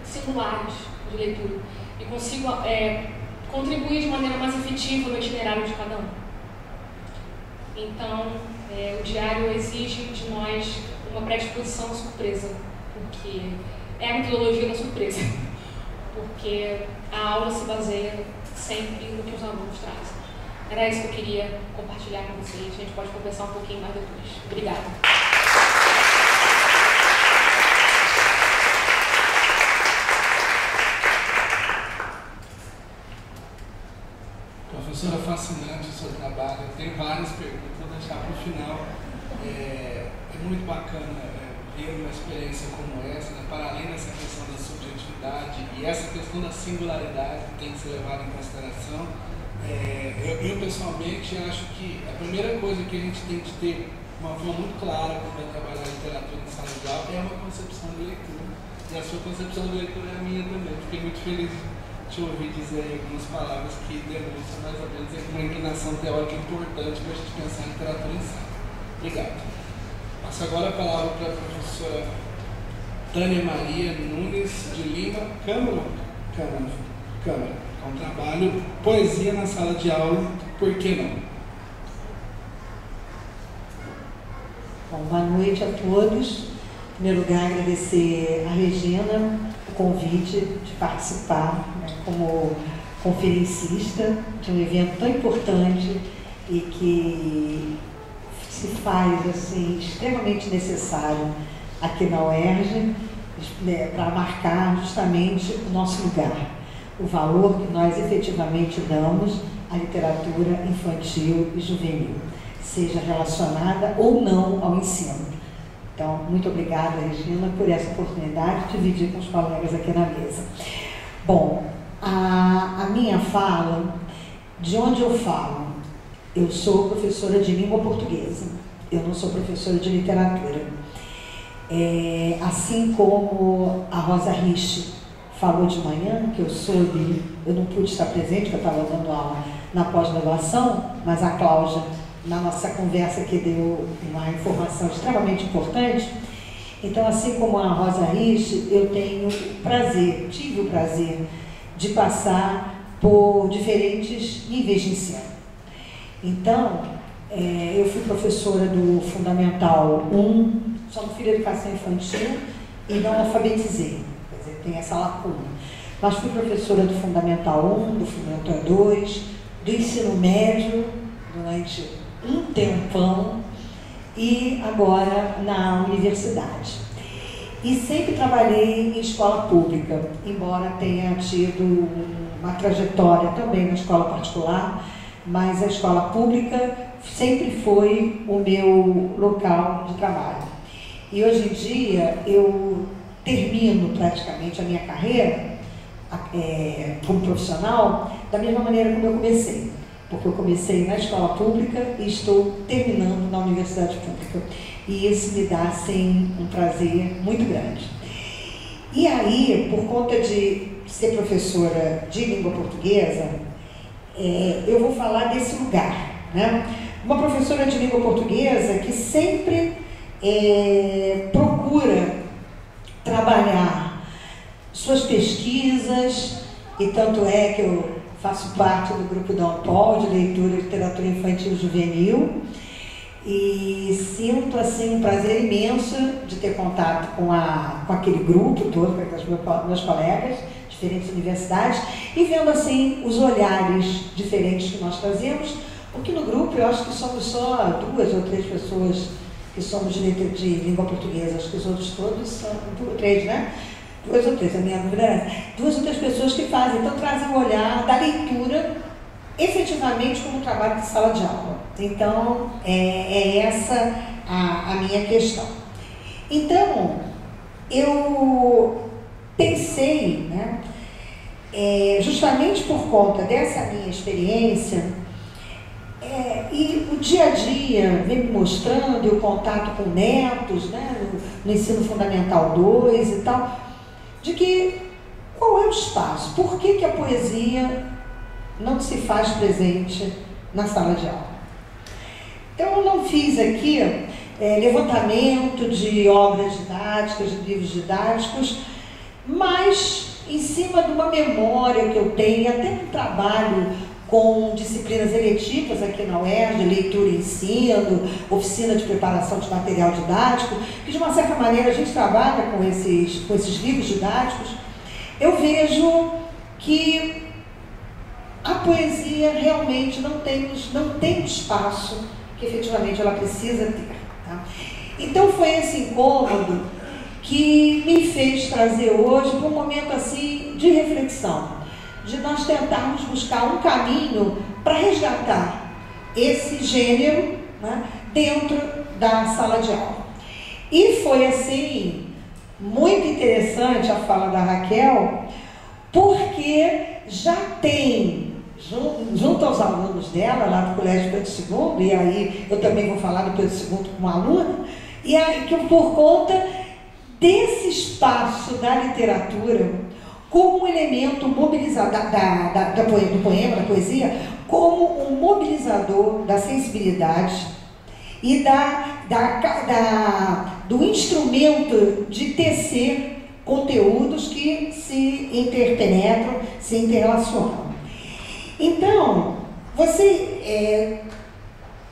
singulares de leitura e consigo contribuir de maneira mais efetiva no itinerário de cada um. Então, o diário exige de nós uma predisposição à surpresa, porque é a metodologia da surpresa, porque a aula se baseia sempre no que os alunos trazem. Era isso que eu queria compartilhar com vocês. A gente pode conversar um pouquinho mais depois. Obrigada. Professora, fascinante o seu trabalho. Tem várias perguntas, vou deixar para o final. É muito bacana ver uma experiência como essa, né? Para além dessa questão da subjetividade e essa questão da singularidade que tem que ser levada em consideração. Eu pessoalmente acho que a primeira coisa que a gente tem que ter uma forma muito clara quando vai trabalhar literatura em sala de aula é uma concepção de leitura. E a sua concepção de leitura é a minha também. Fiquei muito feliz de te ouvir dizer aí algumas palavras que demonstram mais ou menos uma inclinação teórica importante para a gente pensar em literatura em sala. Obrigado. Passo agora a palavra para a professora Tânia Maria Nunes de Lima, Câmara. Um trabalho Poesia na Sala de Aula, por que não? Bom, boa noite a todos. Em primeiro lugar, agradecer a Regina o convite de participar, né, como conferencista de um evento tão importante e que se faz assim, extremamente necessário aqui na UERJ, para marcar justamente o nosso lugar, o valor que nós efetivamente damos à literatura infantil e juvenil, seja relacionada ou não ao ensino. Então, muito obrigada, Regina, por essa oportunidade de dividir com os colegas aqui na mesa. Bom, a minha fala, de onde eu falo? Eu sou professora de língua portuguesa, eu não sou professora de literatura. Assim como a Rosa Rich falou de manhã, que eu não pude estar presente, porque eu estava dando aula na pós-graduação, mas a Cláudia, na nossa conversa, que deu uma informação extremamente importante. Então, assim como a Rosa Rich, eu tive o prazer de passar por diferentes níveis de ensino. Então, eu fui professora do Fundamental 1, só no Filho Educação Infantil, e não alfabetizei. Quer dizer, tem essa lacuna. Mas fui professora do Fundamental 1, do Fundamental 2, do ensino médio, durante um tempão, e agora na universidade. E sempre trabalhei em escola pública, embora tenha tido uma trajetória também na escola particular, mas a escola pública sempre foi o meu local de trabalho. E hoje em dia eu termino praticamente a minha carreira como profissional da mesma maneira como eu comecei, porque eu comecei na escola pública e estou terminando na universidade pública. E isso me dá, assim, um prazer muito grande. E aí, por conta de ser professora de língua portuguesa, eu vou falar desse lugar, né? Uma professora de língua portuguesa que sempre procura trabalhar suas pesquisas, e tanto é que eu faço parte do grupo da Ampol, de leitura e literatura infantil e juvenil, e sinto assim um prazer imenso de ter contato com aquele grupo todo, com os meus colegas, diferentes universidades, e vendo assim os olhares diferentes que nós trazemos, porque no grupo eu acho que somos só 2 ou 3 pessoas que somos de língua portuguesa, acho que os outros todos são 3, né? 2 ou 3, a minha dúvida é essa. 2 ou 3 pessoas que fazem, então trazem o olhar da leitura efetivamente como trabalho de sala de aula. Então, é essa a minha questão. Então, eu pensei, né, justamente por conta dessa minha experiência, e o dia a dia vem me mostrando, e o contato com netos, né, no ensino fundamental 2 e tal, de que qual é o espaço? Por que a poesia não se faz presente na sala de aula? Então eu não fiz aqui levantamento de obras didáticas, de livros didáticos, mas em cima de uma memória que eu tenho, até um trabalho com disciplinas eletivas aqui na UERJ, leitura e ensino, oficina de preparação de material didático, que de uma certa maneira a gente trabalha com esses livros didáticos, eu vejo que a poesia realmente não tem o espaço que efetivamente ela precisa ter. Tá? Então foi esse incômodo que me fez trazer hoje para um momento assim de reflexão, de nós tentarmos buscar um caminho para resgatar esse gênero, né, dentro da sala de aula. E foi assim muito interessante a fala da Raquel, porque já tem, junto aos alunos dela, lá do Colégio Pedro II, e aí eu também vou falar do Pedro II como aluna, e aí que por conta desse espaço da literatura, como um elemento mobilizador do poema, da poesia, como um mobilizador da sensibilidade e do instrumento de tecer conteúdos que se interpenetram, se interrelacionam. Então,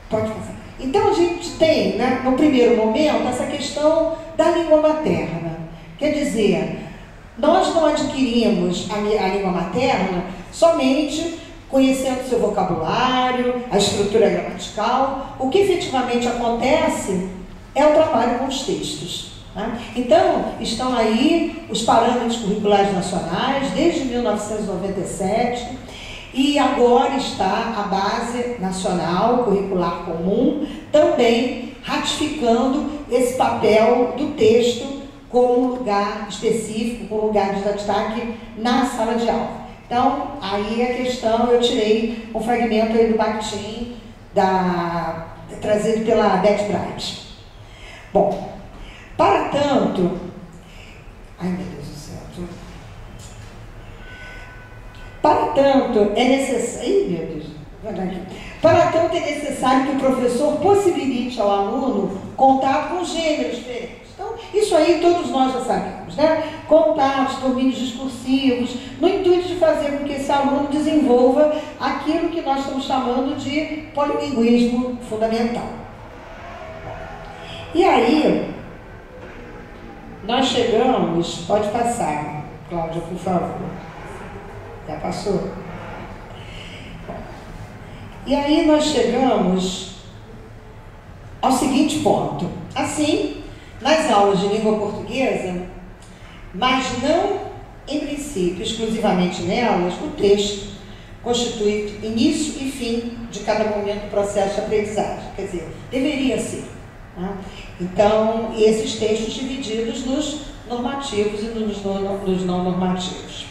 pode passar. Então a gente tem, né, no primeiro momento, essa questão da língua materna. Quer dizer, nós não adquirimos a língua materna somente conhecendo seu vocabulário, a estrutura gramatical. O que efetivamente acontece é o trabalho com os textos. Né? Então, estão aí os parâmetros curriculares nacionais, desde 1997, e agora está a Base Nacional Curricular Comum, também ratificando esse papel do texto como lugar específico, como lugar de destaque na sala de aula. Então, aí a questão, eu tirei um fragmento aí do Bakhtin, trazido pela Beth Bright. Bom, para tanto... Ai, meu Deus do céu. Para tanto, é necessário... Ih, meu Deus, para tanto é necessário que o professor possibilite ao aluno contato com gêneros diferentes. Então, isso aí todos nós já sabemos, né? Contatos, domínios discursivos, no intuito de fazer com que esse aluno desenvolva aquilo que nós estamos chamando de polilinguismo fundamental. E aí, nós chegamos, pode passar, Cláudia, por favor. Já passou? E aí nós chegamos ao seguinte ponto. Assim, nas aulas de língua portuguesa, mas não em princípio exclusivamente nelas, o texto constitui início e fim de cada momento do processo de aprendizagem. Quer dizer, deveria ser. Né? Então, esses textos divididos nos normativos e nos não normativos.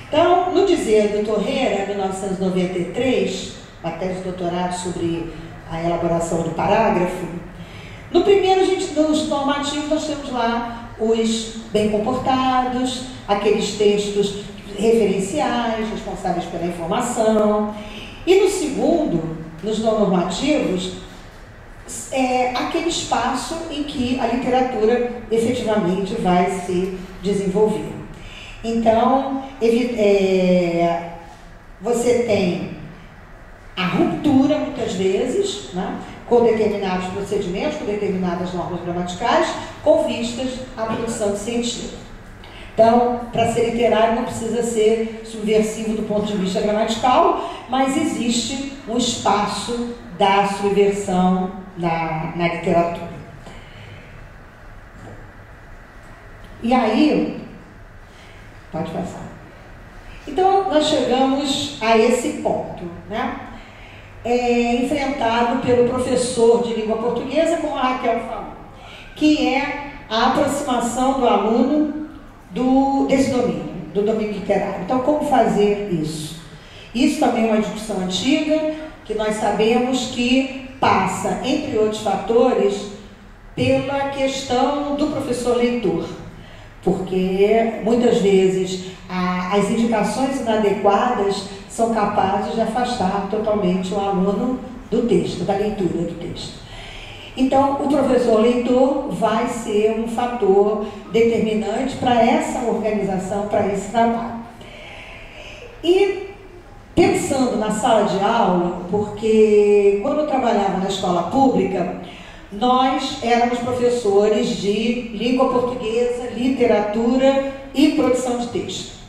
Então, no dizer do Torreira, 1993, a tese de doutorado sobre a elaboração do parágrafo, no primeiro, nos normativos, nós temos lá os bem comportados, aqueles textos referenciais, responsáveis pela informação. E no segundo, nos não normativos, aquele espaço em que a literatura efetivamente vai se desenvolver. Então, você tem a ruptura, muitas vezes, né, com determinados procedimentos, com determinadas normas gramaticais, com vistas à produção de sentido. Então, para ser literário não precisa ser subversivo do ponto de vista gramatical, mas existe um espaço da subversão na literatura. E aí, pode passar. Então, nós chegamos a esse ponto, né? Enfrentado pelo professor de língua portuguesa, como a Raquel falou, que é a aproximação do aluno desse domínio, do domínio literário. Então, como fazer isso? Isso também é uma discussão antiga, que nós sabemos que passa, entre outros fatores, pela questão do professor leitor, porque muitas vezes as indicações inadequadas são capazes de afastar totalmente o aluno do texto, da leitura do texto. Então, o professor leitor vai ser um fator determinante para essa organização, para esse trabalho. E pensando na sala de aula, porque quando eu trabalhava na escola pública, nós éramos professores de língua portuguesa, literatura e produção de texto.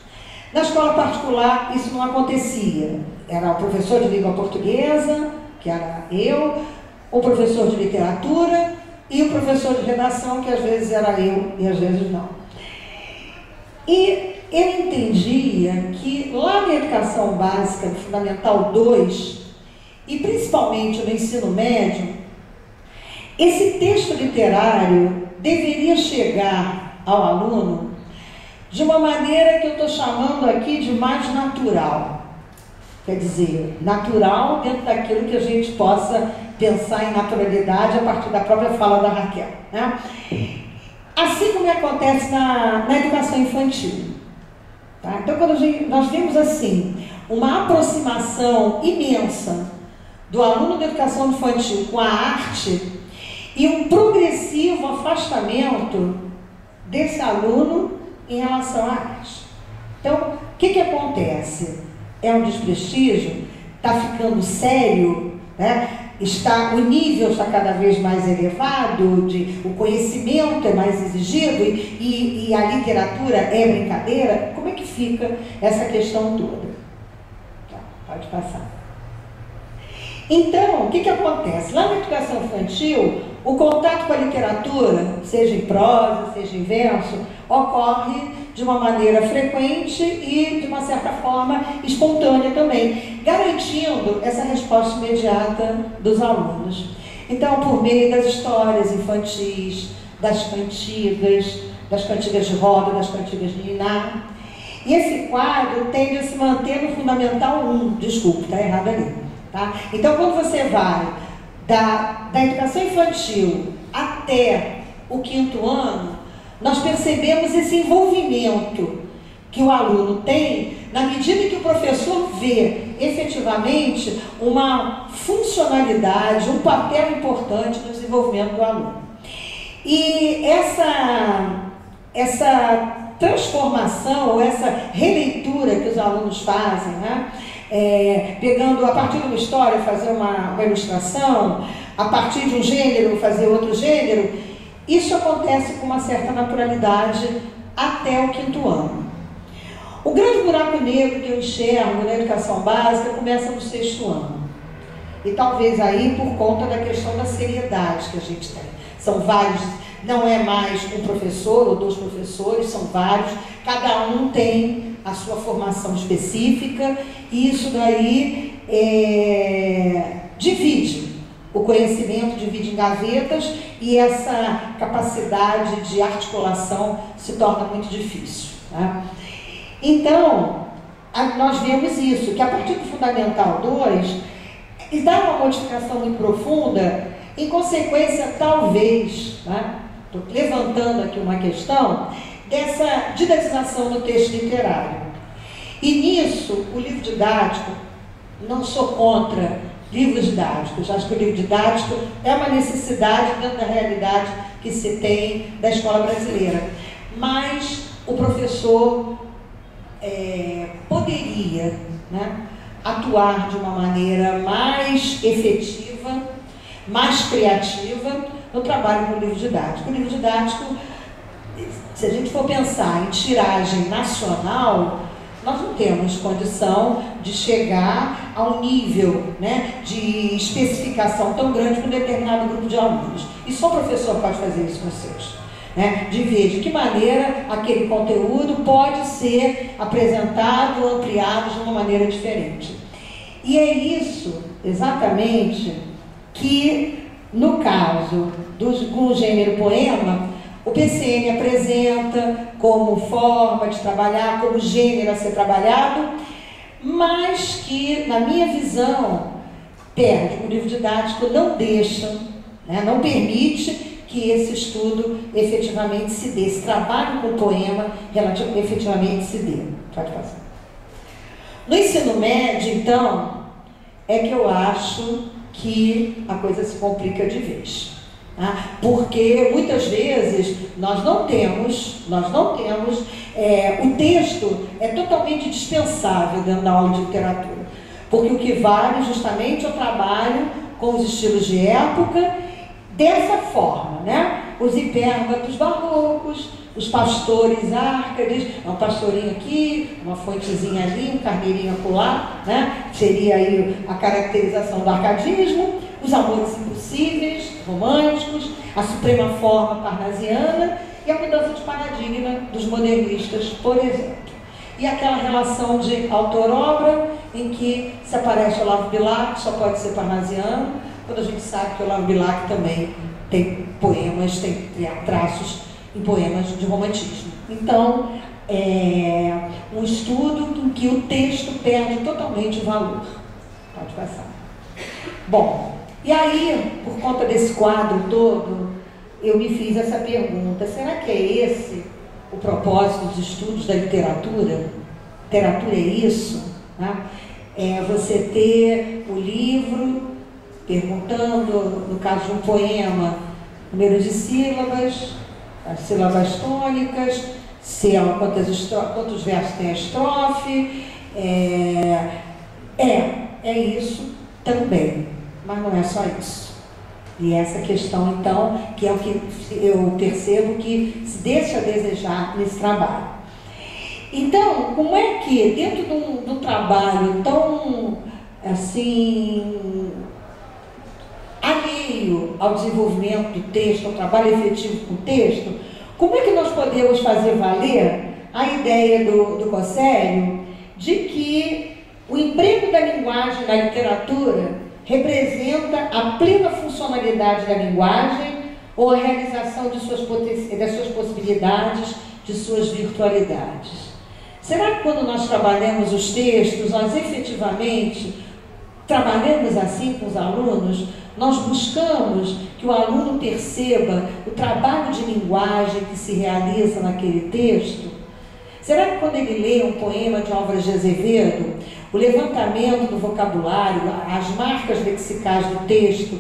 Na escola particular, isso não acontecia. Era o professor de língua portuguesa, que era eu, o professor de literatura e o professor de redação, que às vezes era eu e às vezes não. E eu entendia que lá na educação básica, no Fundamental 2, e principalmente no ensino médio, esse texto literário deveria chegar ao aluno de uma maneira que eu estou chamando aqui de mais natural. Quer dizer, natural dentro daquilo que a gente possa pensar em naturalidade a partir da própria fala da Raquel, né? Assim como acontece na educação infantil. Tá? Então, quando nós vemos assim, uma aproximação imensa do aluno da educação infantil com a arte e um progressivo afastamento desse aluno em relação à arte. Então, o que acontece? É um desprestígio? Está ficando sério? Né? O nível está cada vez mais elevado, o conhecimento é mais exigido e a literatura é brincadeira? Como é que fica essa questão toda? Tá, pode passar. Então, o que acontece? Lá na educação infantil, o contato com a literatura, seja em prosa, seja em verso, ocorre de uma maneira frequente e, de uma certa forma, espontânea também, garantindo essa resposta imediata dos alunos. Então, por meio das histórias infantis, das cantigas de roda, das cantigas de niná. E esse quadro tende a se manter no Fundamental 1, desculpe, está errado ali. Tá? Então, quando você vai da educação infantil até o 5º ano, nós percebemos esse envolvimento que o aluno tem na medida que o professor vê efetivamente uma funcionalidade, um papel importante no desenvolvimento do aluno. E essa transformação, ou essa releitura que os alunos fazem, né? Pegando a partir de uma história, fazer uma ilustração, a partir de um gênero, fazer outro gênero, isso acontece com uma certa naturalidade até o 5º ano. O grande buraco negro que eu enxergo na educação básica começa no 6º ano. E talvez aí por conta da questão da seriedade que a gente tem. São vários, não é mais um professor ou 2 professores, são vários, cada um tem a sua formação específica, e isso daí divide. O conhecimento divide em gavetas e essa capacidade de articulação se torna muito difícil, né? Então, nós vemos isso, que a partir do Fundamental 2, dá uma modificação muito profunda, em consequência, talvez, né? Estou levantando aqui uma questão, dessa didatização do texto literário. E nisso, o livro didático, não sou contra livros didáticos, acho que o livro didático é uma necessidade dentro da realidade que se tem da escola brasileira. Mas o professor poderia, né, atuar de uma maneira mais efetiva, mais criativa no trabalho com o livro didático. O livro didático, se a gente for pensar em tiragem nacional, nós não temos condição de chegar a um nível, né, de especificação tão grande para um determinado grupo de alunos. E só o professor pode fazer isso com os seus, né, de ver de que maneira aquele conteúdo pode ser apresentado, ampliado de uma maneira diferente. E é isso, exatamente, que, no caso do gênero poema, o PCN apresenta como forma de trabalhar, como gênero a ser trabalhado, mas que, na minha visão, o livro didático não deixa, né, não permite que esse estudo efetivamente se dê, esse trabalho com o poema efetivamente se dê. Pode passar. No ensino médio, então, é que eu acho que a coisa se complica de vez. Porque muitas vezes nós não temos, o texto é totalmente dispensável dentro da aula de literatura, porque o que vale justamente é o trabalho com os estilos de época, dessa forma, né? Os hipérbatos barrocos, os pastores árcades, um pastorinho aqui, uma fontezinha ali, um carneirinho acolá, né? Seria aí a caracterização do arcadismo, os amores impossíveis, românticos, a suprema forma parnasiana e a mudança de paradigma dos modernistas, por exemplo. E aquela relação de autor-obra, em que se aparece Olavo Bilac, só pode ser parnasiano, quando a gente sabe que Olavo Bilac também tem poemas, tem traços em poemas de romantismo. Então, é um estudo em que o texto perde totalmente o valor. Pode passar. Bom, e aí, por conta desse quadro todo, eu me fiz essa pergunta: será que é esse o propósito dos estudos da literatura? Literatura é isso? Né? É você ter o livro perguntando, no caso de um poema, número de sílabas, as sílabas tônicas, quantos versos tem a estrofe, é isso também, mas não é só isso. E essa questão, então, que é o que eu percebo que se deixa a desejar nesse trabalho. Então, como é que, dentro de um trabalho tão, assim, alheio ao desenvolvimento do texto, ao trabalho efetivo com o texto, como é que nós podemos fazer valer a ideia do Cossélio de que o emprego da linguagem na literatura representa a plena funcionalidade da linguagem ou a realização das suas possibilidades, de suas virtualidades? Será que quando nós trabalhamos os textos, nós efetivamente trabalhamos assim com os alunos? Nós buscamos que o aluno perceba o trabalho de linguagem que se realiza naquele texto? Será que quando ele lê um poema de Álvares de Azevedo, o levantamento do vocabulário, as marcas lexicais do texto,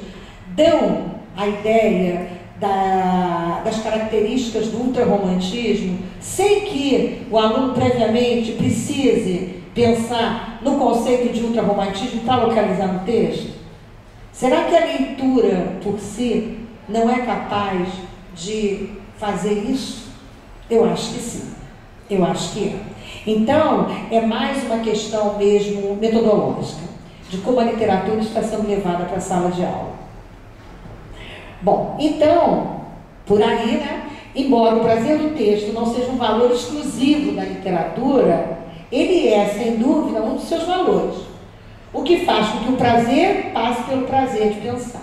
dão a ideia das características do ultrarromantismo, sem que o aluno previamente precise pensar no conceito de ultrarromantismo para localizar no texto? Será que a leitura por si não é capaz de fazer isso? Eu acho que sim. Eu acho que é. Então, é mais uma questão mesmo metodológica, de como a literatura está sendo levada para a sala de aula. Bom, então, por aí, né, embora o prazer do texto não seja um valor exclusivo da literatura, ele é, sem dúvida, um dos seus valores, o que faz com que o prazer passe pelo prazer de pensar.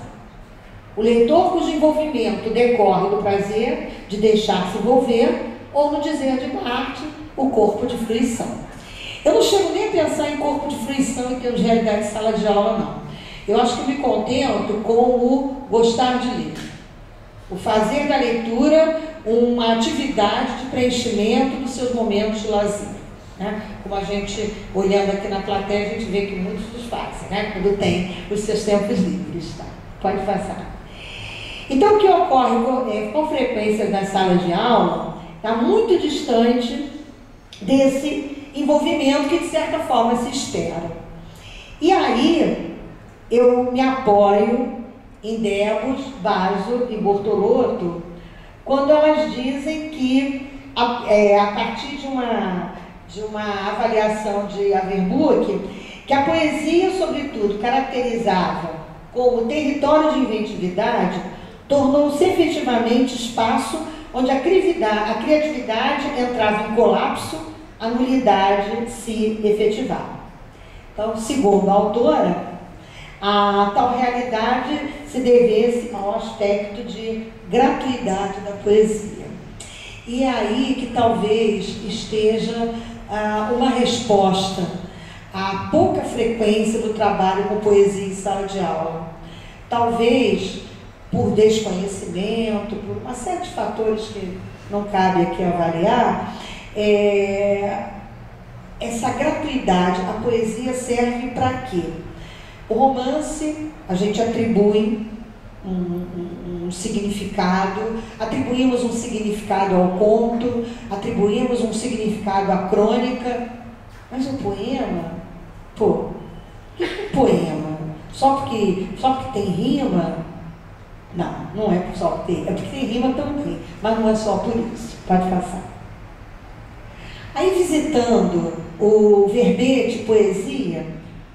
O leitor cujo envolvimento decorre do prazer de deixar-se envolver, ou no dizer de Barthes, o corpo de fruição. Eu não chego nem a pensar em corpo de fruição em termos de realidade de sala de aula, não. Eu acho que me contento com o gostar de ler. O fazer da leitura uma atividade de preenchimento dos seus momentos de lazer. Né? Como a gente, olhando aqui na plateia, a gente vê que muitos dos fazem, né? Quando tem os seus tempos livres. Tá? Pode passar. Então, o que ocorre com frequência nas salas de aula está muito distante desse envolvimento que, de certa forma, se espera. E aí, eu me apoio em Debus, Basso e Bortolotto, quando elas dizem que, a partir de uma avaliação de Averbuch, que a poesia, sobretudo, caracterizava como território de inventividade, tornou-se efetivamente espaço onde a criatividade entrava em colapso, a nulidade se efetivava. Então, segundo a autora, a tal realidade se devesse ao aspecto de gratuidade da poesia. E é aí que talvez esteja uma resposta à pouca frequência do trabalho com poesia em sala de aula. Talvez por desconhecimento, por uma série de fatores que não cabe aqui avaliar, essa gratuidade, a poesia serve para quê? O romance, a gente atribui um significado, atribuímos um significado ao conto, atribuímos um significado à crônica, mas o poema, o que é um poema? Só porque tem rima? Não é só porque tem, é porque tem rima também, mas não é só por isso. Pode passar. Aí, visitando o verbete poesia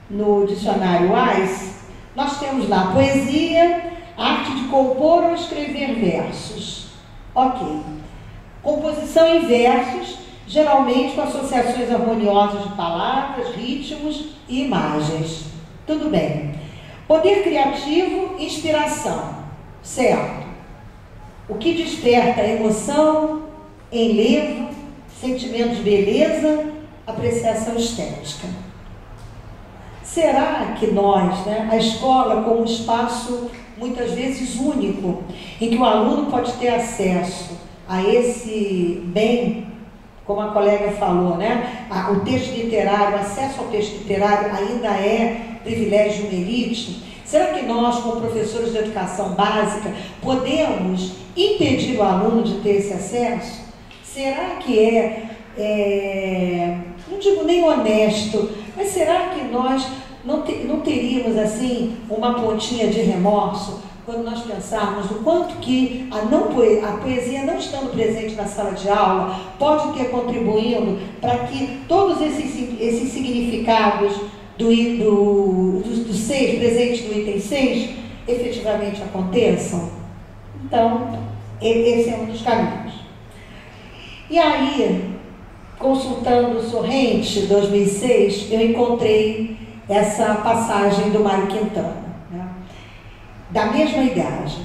no dicionário Wise, nós temos lá poesia, arte de compor ou escrever versos. Ok. Composição em versos, geralmente com associações harmoniosas de palavras, ritmos e imagens. Tudo bem. Poder criativo, inspiração. Certo. O que desperta emoção, enlevo, sentimento de beleza, apreciação estética. Será que nós, a escola como um espaço muitas vezes único, em que o aluno pode ter acesso a esse bem, como a colega falou, o texto literário, o acesso ao texto literário ainda é privilégio de uma elite? Será que nós, como professores de educação básica, podemos impedir o aluno de ter esse acesso? Será que não digo nem honesto, mas será que nós não teríamos, assim, uma pontinha de remorso quando nós pensarmos o quanto que a poesia não estando presente na sala de aula pode ter contribuído para que todos esses significados do 6, presente no item 6, efetivamente aconteçam? Então, esse é um dos caminhos. E aí, consultando o Sorrente, 2006, eu encontrei essa passagem do Mário Quintana, da mesma idade.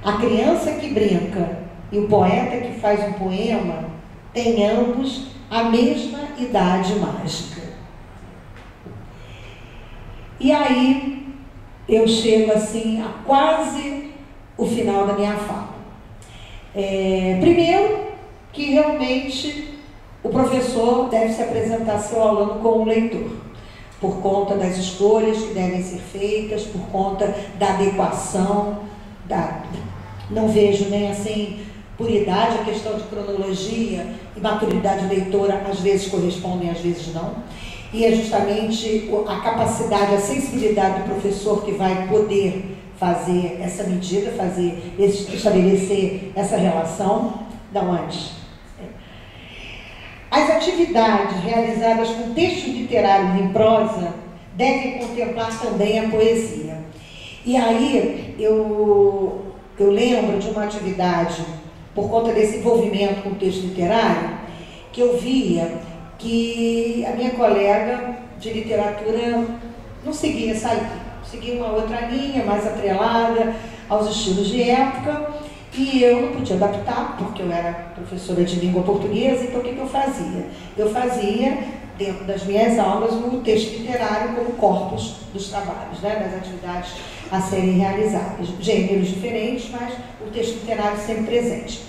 A criança que brinca e o poeta que faz um poema têm ambos a mesma idade mágica. E aí, eu chego assim a quase o final da minha fala. Primeiro, que realmente o professor deve se apresentar ao seu aluno como um leitor, por conta das escolhas que devem ser feitas, por conta da adequação, não vejo nem assim por idade, a questão de cronologia e maturidade leitora às vezes correspondem, às vezes não. E é justamente a capacidade, a sensibilidade do professor que vai poder fazer essa medida, estabelecer essa relação. Da onde? As atividades realizadas com textos literários em prosa devem contemplar também a poesia. E aí eu lembro de uma atividade, por conta desse envolvimento com o texto literário, que eu via que a minha colega de literatura não seguia essa linha, seguia uma outra linha mais atrelada aos estilos de época, e eu não podia adaptar, porque eu era professora de língua portuguesa. Então o que eu fazia? Eu fazia, dentro das minhas aulas, o texto literário como corpus dos trabalhos, né, das atividades a serem realizadas. Gêneros diferentes, mas o texto literário sempre presente.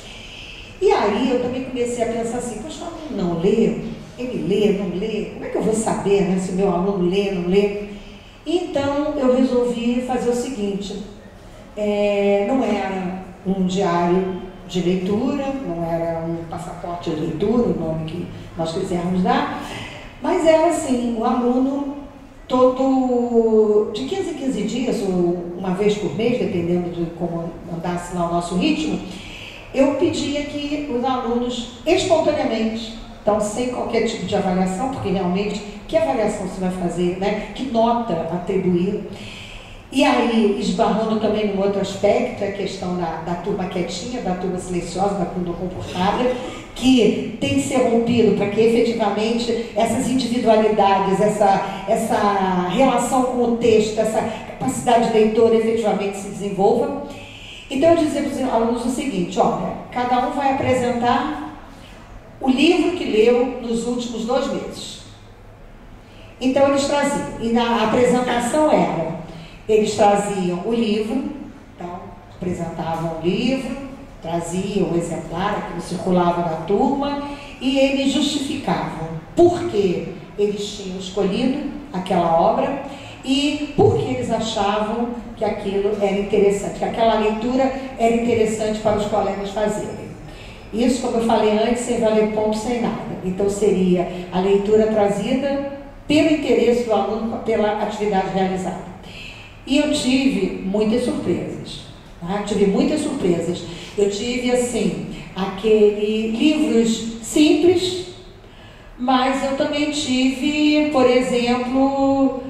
E aí eu também comecei a pensar assim, poxa, o aluno não lê, ele lê, não lê, como é que eu vou saber, né, se o meu aluno lê, não lê? Então eu resolvi fazer o seguinte, não era um diário de leitura, não era um passaporte de leitura, o nome que nós quisermos dar, mas era assim, o aluno de 15 em 15 dias, ou uma vez por mês, dependendo de como andasse lá o nosso ritmo, eu pedia que os alunos, espontaneamente, então sem qualquer tipo de avaliação, porque realmente, que avaliação você vai fazer, né? Que nota atribuir? E aí, esbarrando também num outro aspecto, a questão da turma quietinha, da turma silenciosa, da turma comportada, que tem que ser rompido para que efetivamente essas individualidades, essa relação com o texto, essa capacidade de leitor efetivamente se desenvolva. Então eu dizia para os alunos o seguinte, olha, cada um vai apresentar o livro que leu nos últimos 2 meses. Então eles traziam, e na apresentação eles traziam o livro, então apresentavam o livro, traziam o exemplar, aquilo circulava na turma, e eles justificavam por que eles tinham escolhido aquela obra e por que eles achavam que aquilo era interessante, que aquela leitura era interessante para os colegas fazerem. Isso, como eu falei antes, sem valer ponto, sem nada. Então seria a leitura trazida pelo interesse do aluno, pela atividade realizada. E eu tive muitas surpresas. Tá? Tive muitas surpresas. Eu tive, assim, livros simples, mas eu também tive, por exemplo,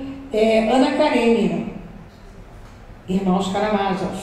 Ana Karenina, Irmãos Karamazov,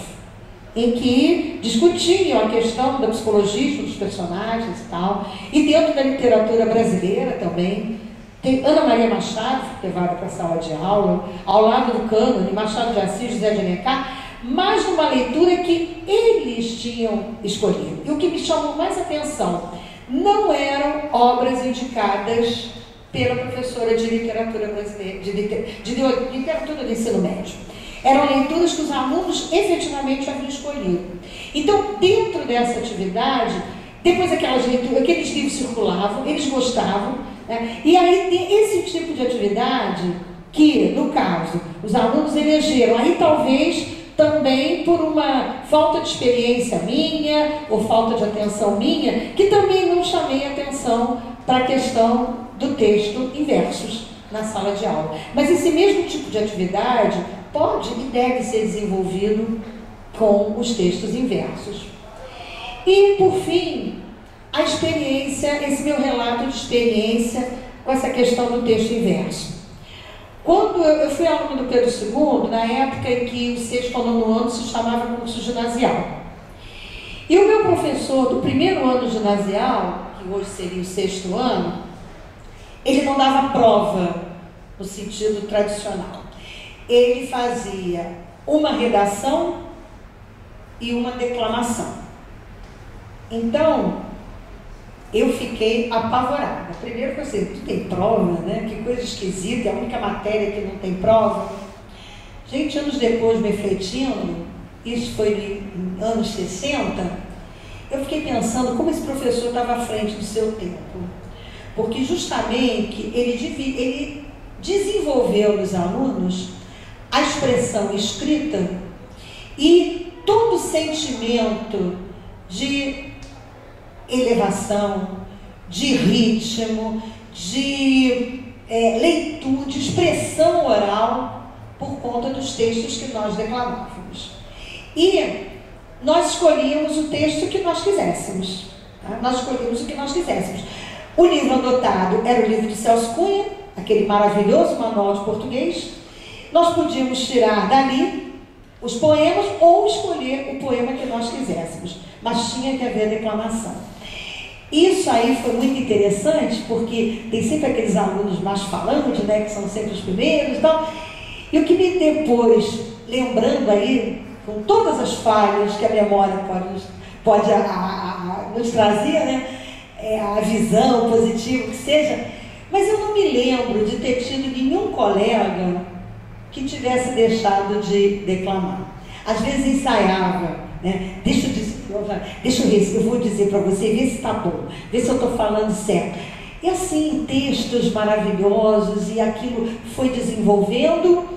em que discutiam a questão do psicologismo dos personagens e tal. E dentro da literatura brasileira também, tem Ana Maria Machado, levada para a sala de aula, ao lado do cânone, Machado de Assis, José de Alencar, mas numa leitura que eles tinham escolhido. E o que me chamou mais atenção não eram obras indicadas pela professora de literatura brasileira, de literatura do ensino médio. Eram leituras que os alunos efetivamente haviam escolhido. Então, dentro dessa atividade, depois aquelas leituras, aqueles livros circulavam, eles gostavam, né? E aí tem esse tipo de atividade que, no caso, os alunos elegeram, aí talvez também por uma falta de experiência minha, ou falta de atenção minha, que também não chamei atenção para a questão do texto em versos na sala de aula. Mas esse mesmo tipo de atividade pode e deve ser desenvolvido com os textos em versos. E, por fim, a experiência, esse meu relato de experiência com essa questão do texto em verso. Quando eu fui aluno do Pedro II, na época em que o 6º ao 9º ano se chamava curso ginasial. E o meu professor do 1º ano ginasial, que hoje seria o 6º ano, ele não dava prova no sentido tradicional. Ele fazia uma redação e uma declamação. Então, eu fiquei apavorada. Primeiro que eu sei, tu tem prova, né? Que coisa esquisita, é a única matéria que não tem prova. Gente, anos depois, me refletindo, isso foi em anos 60, eu fiquei pensando como esse professor estava à frente do seu tempo. Porque justamente ele desenvolveu nos alunos a expressão escrita e todo o sentimento de elevação, de ritmo, de leitura, de expressão oral por conta dos textos que nós declamávamos. E nós escolhíamos o texto que nós quiséssemos. Tá? Nós escolhíamos o que nós quiséssemos. O livro adotado era o livro de Celso Cunha, aquele maravilhoso manual de português, nós podíamos tirar dali os poemas ou escolher o poema que nós quiséssemos, mas tinha que haver declamação. Isso aí foi muito interessante, porque tem sempre aqueles alunos mais falantes, né, que são sempre os primeiros e tal, e o que me depois, lembrando aí, com todas as falhas que a memória pode nos trazer, né, a visão positiva que seja, mas eu não me lembro de ter tido nenhum colega que tivesse deixado de declamar. Às vezes ensaiava, né? Deixa eu vou dizer para você, vê se está bom, vê se eu estou falando certo. E assim, textos maravilhosos, e aquilo foi desenvolvendo.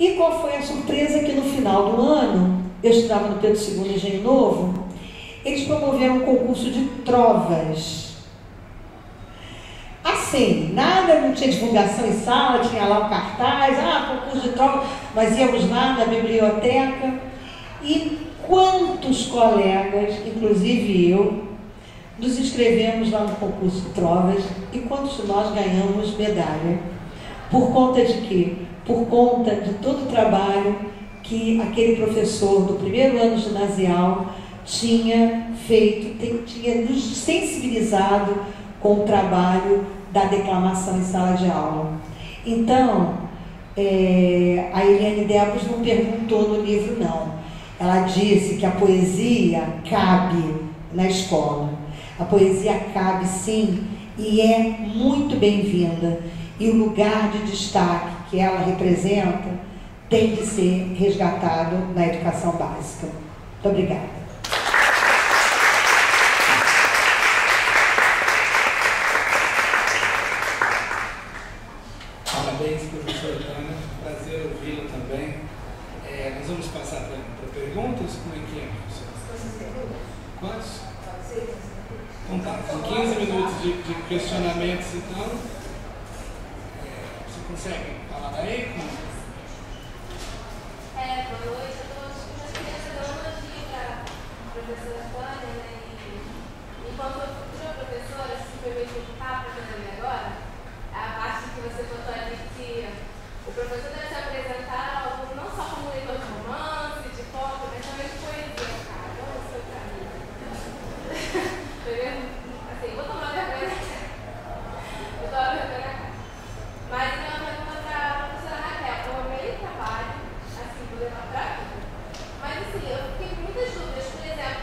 E qual foi a surpresa? Que no final do ano, eu estudava no Pedro II Engenho Novo, eles promoveram um concurso de trovas. Assim, nada, não tinha divulgação em sala, tinha lá o cartaz, concurso de trovas, nós íamos lá na biblioteca, e quantos colegas, inclusive eu, nos inscrevemos lá no concurso de trovas, e quantos de nós ganhamos medalha. Por conta de quê? Por conta de todo o trabalho que aquele professor do primeiro ano ginasial tinha feito, tinha nos sensibilizado com o trabalho da declamação em sala de aula. Então, a Eliane Debos não perguntou no livro, não. Ela disse que a poesia cabe na escola. A poesia cabe, sim, e é muito bem-vinda. E o lugar de destaque que ela representa tem que ser resgatado na educação básica. Muito obrigada. Parabéns, professora Tânia. Prazer ouvi-la também. Nós vamos passar para perguntas? Como é que é, professora? Quantos? Então tá, com 15 minutos de questionamentos e tal. Você consegue falar daí? Boa noite a todos. Eu queria fazer uma elogio para a professora Tânia, né? E enquanto futura professora, se permite ficar para fazer agora, a parte que você botou ali que o professor deve se apresentar não só como leitor de romance, de conto, mas também de poesia, cara. Olha o seu caminho. Assim, vou tomar vergonha na cara. Vou tomar vergonha na cara. Mas eu tenho uma pergunta para a professora Raquel. Eu amei o trabalho, assim, vou levar para a vida. Mas assim, eu fiquei com muitas dúvidas. Por exemplo,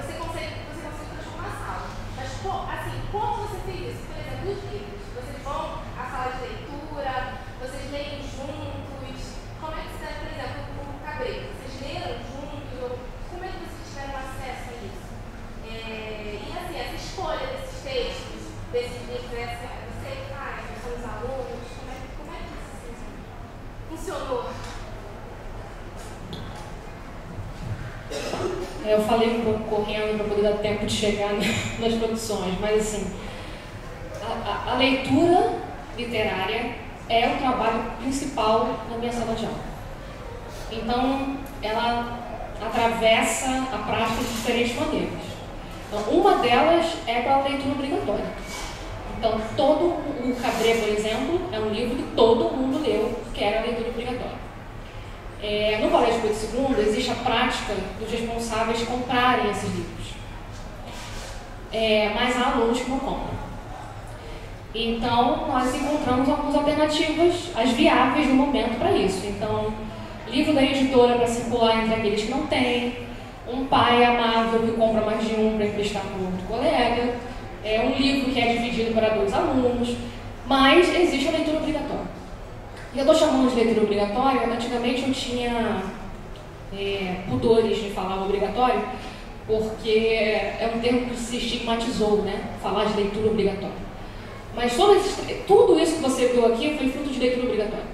você conseguiu transformar a sala. Mas, assim, como você fez isso? Por exemplo, os livros. Vocês vão à sala de leitura, vocês leem juntos. Como é que você, por exemplo, o Cabreiro? Vocês leram juntos? Como é que vocês tiveram acesso a isso? E assim, essa escolha desses textos, desses livros, você faz, são os alunos, como é que isso funcionou? Eu falei um pouco correndo para poder dar tempo de chegar nas produções, mas assim, a leitura literária é o trabalho principal na minha sala de aula. Então, ela atravessa a prática de diferentes maneiras. Então, uma delas é para a leitura obrigatória. Então, o Cabré, por exemplo, é um livro que todo mundo leu, que era a leitura obrigatória. No Colégio Pedro II existe a prática dos responsáveis comprarem esses livros. Mas há alunos que não compram. Então, nós encontramos algumas alternativas, as viáveis no momento para isso. Então, livro da editora para circular entre aqueles que não têm, um pai amável que compra mais de um para emprestar para o outro colega, um livro que é dividido para 2 alunos, mas existe a leitura obrigatória. E eu estou chamando de leitura obrigatória, antigamente eu tinha pudores de falar obrigatório, porque é um termo que se estigmatizou, né? Falar de leitura obrigatória. Mas tudo isso que você viu aqui foi fruto de leitura obrigatória.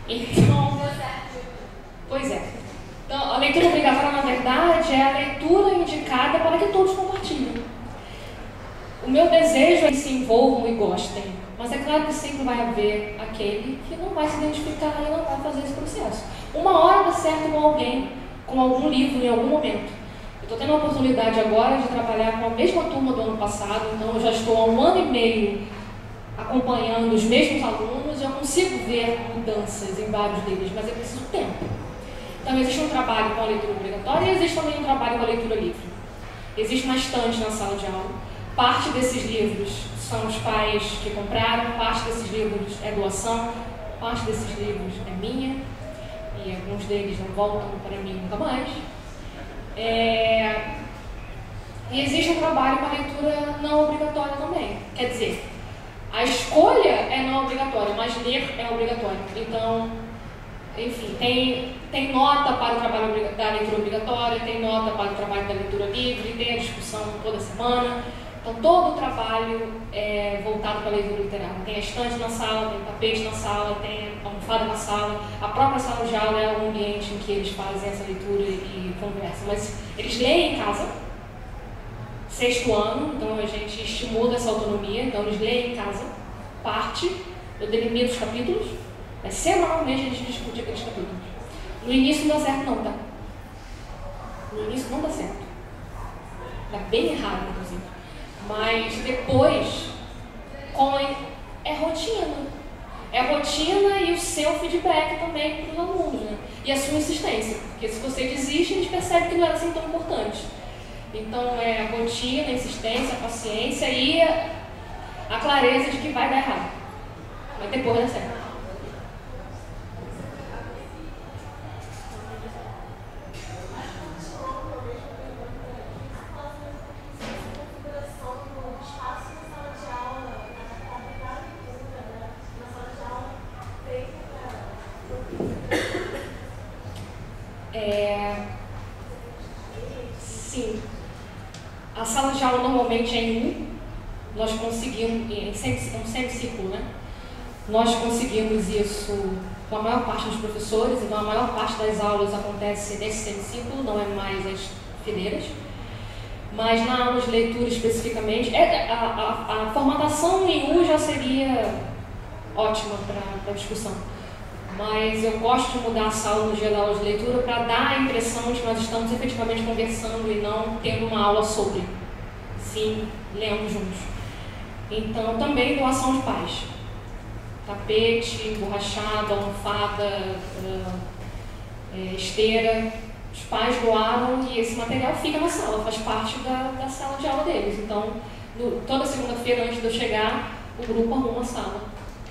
Então, pois é. Então, a leitura obrigatória, na verdade, é a leitura indicada para que todos compartilhem. O meu desejo é que se envolvam e gostem, mas é claro que sempre vai haver aquele que não vai se identificar e não vai fazer esse processo. Uma hora dá certo com alguém, com algum livro, em algum momento. Eu estou tendo a oportunidade agora de trabalhar com a mesma turma do ano passado, então eu já estou há 1 ano e meio acompanhando os mesmos alunos, eu consigo ver mudanças em vários deles, mas eu preciso de tempo. Então, existe um trabalho com a leitura obrigatória e existe também um trabalho com a leitura livre. Existe uma estante na sala de aula. Parte desses livros são os pais que compraram, parte desses livros é doação, parte desses livros é minha, e alguns deles não voltam para mim nunca mais. E existe um trabalho com a leitura não obrigatória também. Quer dizer, a escolha é não obrigatória, mas ler é obrigatório. Então, enfim, tem nota para o trabalho da leitura obrigatória, tem nota para o trabalho da leitura livre, tem a discussão toda semana. Então, todo o trabalho é voltado para a leitura literária. Tem a estante na sala, tem o tapete na sala, tem a almofada na sala. A própria sala de aula é um ambiente em que eles fazem essa leitura e conversam. Mas eles leem em casa, 6º ano, então a gente estimula essa autonomia. Então, eles leem em casa, eu delimito os capítulos, mas semanalmente a gente discute aqueles capítulos. No início não dá certo não, tá? No início não dá certo. Dá bem errado, inclusive. Mas depois, é rotina. É a rotina e o seu feedback também para os alunos, né? E a sua insistência. Porque se você desiste, eles percebem que não era assim tão importante. Então, é a rotina, a insistência, a paciência e a clareza de que vai dar errado. Mas depois dá certo. Sim. A sala de aula normalmente é em nós conseguimos, um semicírculo, né? Nós conseguimos isso com a maior parte dos professores, então a maior parte das aulas acontece nesse semicírculo, não é mais as fileiras. Mas na aula de leitura especificamente, a formatação em U já seria ótima para discussão. Mas eu gosto de mudar a sala no dia da aula de leitura para dar a impressão de que nós estamos efetivamente conversando e não tendo uma aula sobre, sim, lendo juntos. Então, também doação de pais. Tapete, emborrachado, almofada, esteira. Os pais doaram e esse material fica na sala, faz parte da sala de aula deles. Então, toda segunda-feira, antes de eu chegar, o grupo arruma a sala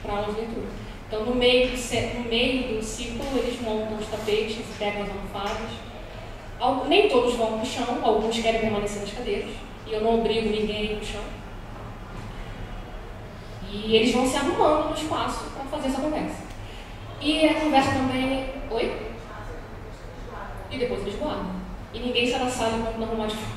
para aula de leitura. Então, no meio do círculo, eles montam os tapetes, pegam as almofadas. Nem todos vão para o chão, alguns querem permanecer nas cadeiras. E eu não obrigo ninguém a ir para o chão. E eles vão se arrumando no espaço para fazer essa conversa. E a conversa também... Oi? E depois eles guardam. E ninguém sai da sala enquanto não arrumar de fora.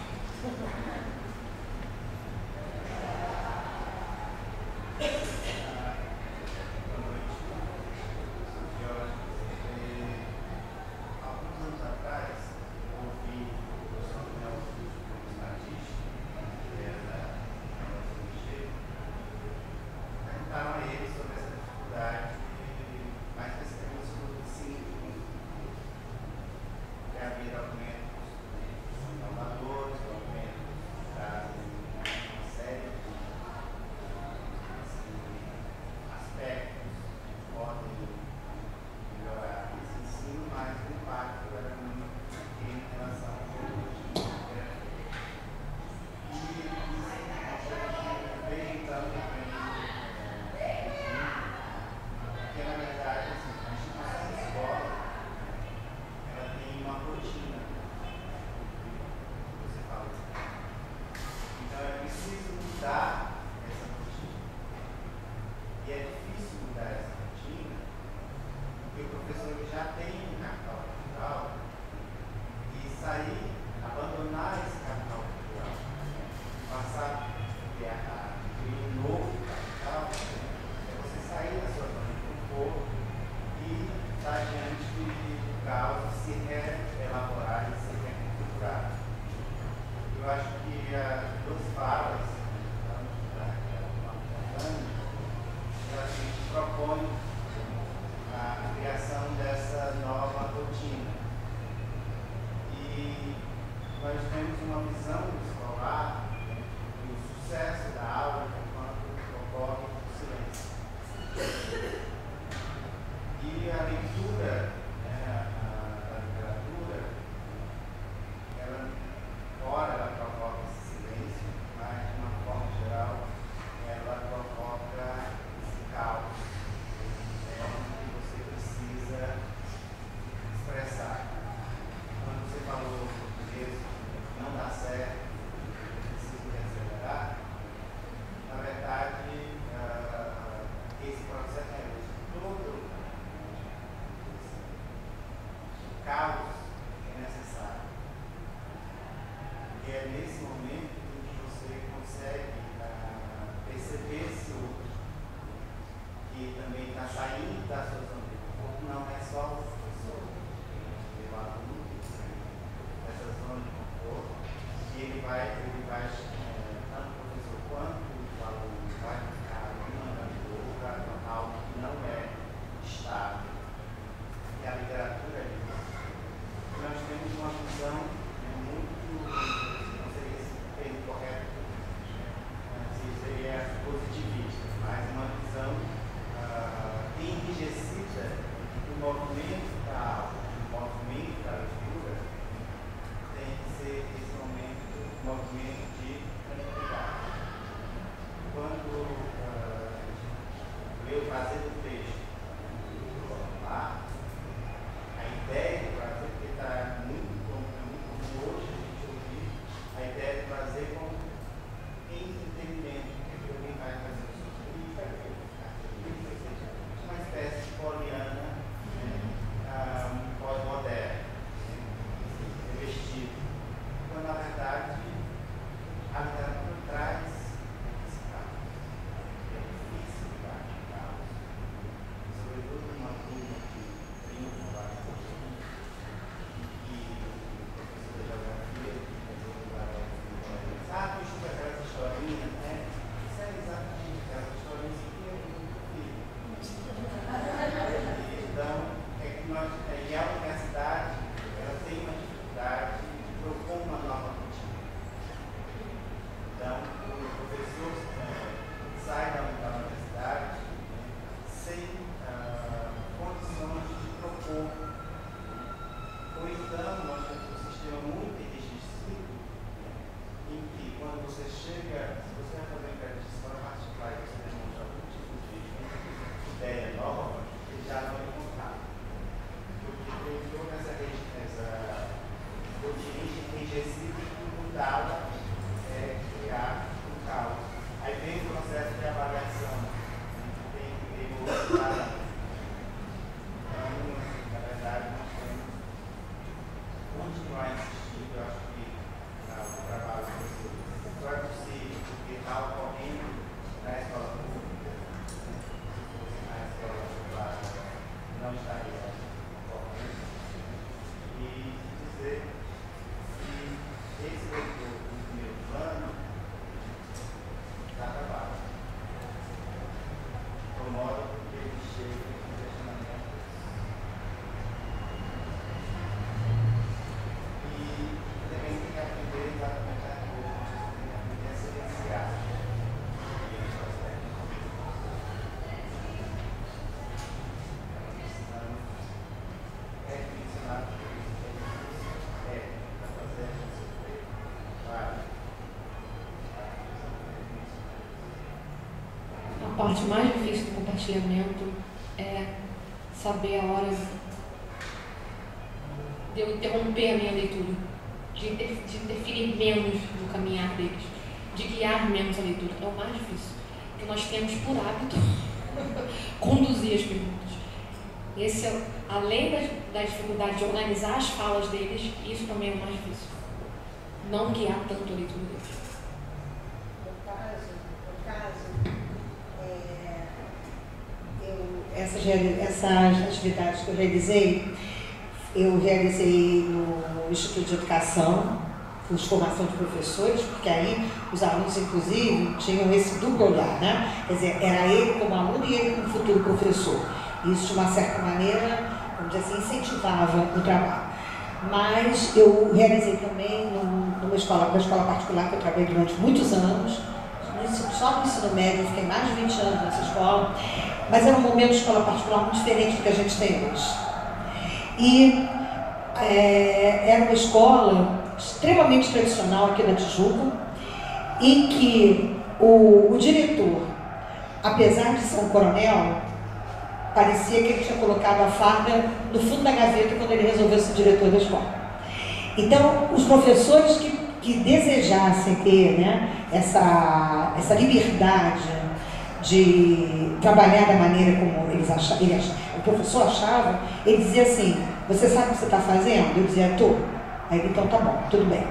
parte mais difícil do compartilhamento é saber a hora de eu interromper a minha leitura, de interferir menos no caminhar deles, de guiar menos a leitura. É o mais difícil, porque nós temos por hábito conduzir as perguntas. Esse é, além da dificuldade de organizar as falas deles, isso também é o mais difícil. Não guiar tanto a leitura deles. Essas atividades que eu realizei no Instituto de Educação, fiz formação de professores, porque aí os alunos, inclusive, tinham esse duplo olhar, né? Quer dizer, era ele como aluno e ele como futuro professor. Isso, de uma certa maneira, vamos dizer assim, incentivava o trabalho. Mas eu realizei também numa escola particular que eu trabalhei durante muitos anos, só no ensino médio, eu fiquei mais de 20 anos nessa escola, mas era um momento de escola particular muito diferente do que a gente tem hoje. E era uma escola extremamente tradicional aqui na Tijuca, em que o diretor, apesar de ser um coronel, parecia que ele tinha colocado a farda no fundo da gaveta quando ele resolveu ser diretor da escola. Então, os professores que desejassem ter, né, essa liberdade de trabalhar da maneira como o professor achava, ele dizia assim: você sabe o que você está fazendo? Eu dizia: estou. Aí ele: então tá bom, tudo bem.